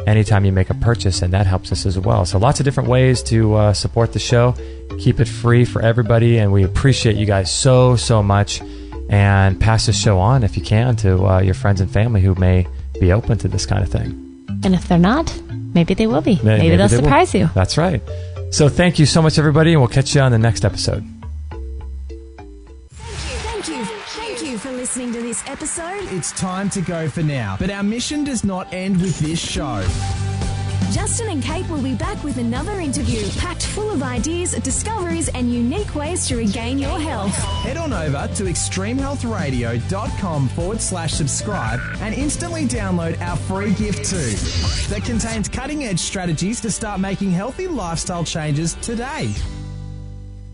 anytime you make a purchase, and that helps us as well. So lots of different ways to support the show. Keep it free for everybody, and we appreciate you guys so much. And pass this show on, if you can, to your friends and family who may be open to this kind of thing. And if they're not, maybe they will be. Maybe they'll surprise you. That's right. So thank you so much, everybody, and we'll catch you on the next episode. Thank you for listening to this episode. It's time to go for now, but our mission does not end with this show. Justin and Kate will be back with another interview packed full of ideas, discoveries, and unique ways to regain your health. Head on over to extremehealthradio.com/subscribe and instantly download our free gift too that contains cutting-edge strategies to start making healthy lifestyle changes today.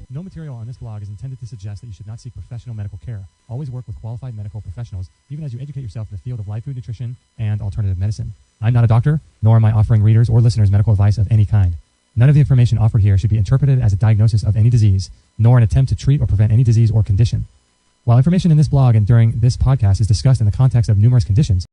No material on this blog is intended to suggest that you should not seek professional medical care. Always work with qualified medical professionals, even as you educate yourself in the field of live food nutrition and alternative medicine. I'm not a doctor, nor am I offering readers or listeners medical advice of any kind. None of the information offered here should be interpreted as a diagnosis of any disease, nor an attempt to treat or prevent any disease or condition. While information in this blog and during this podcast is discussed in the context of numerous conditions,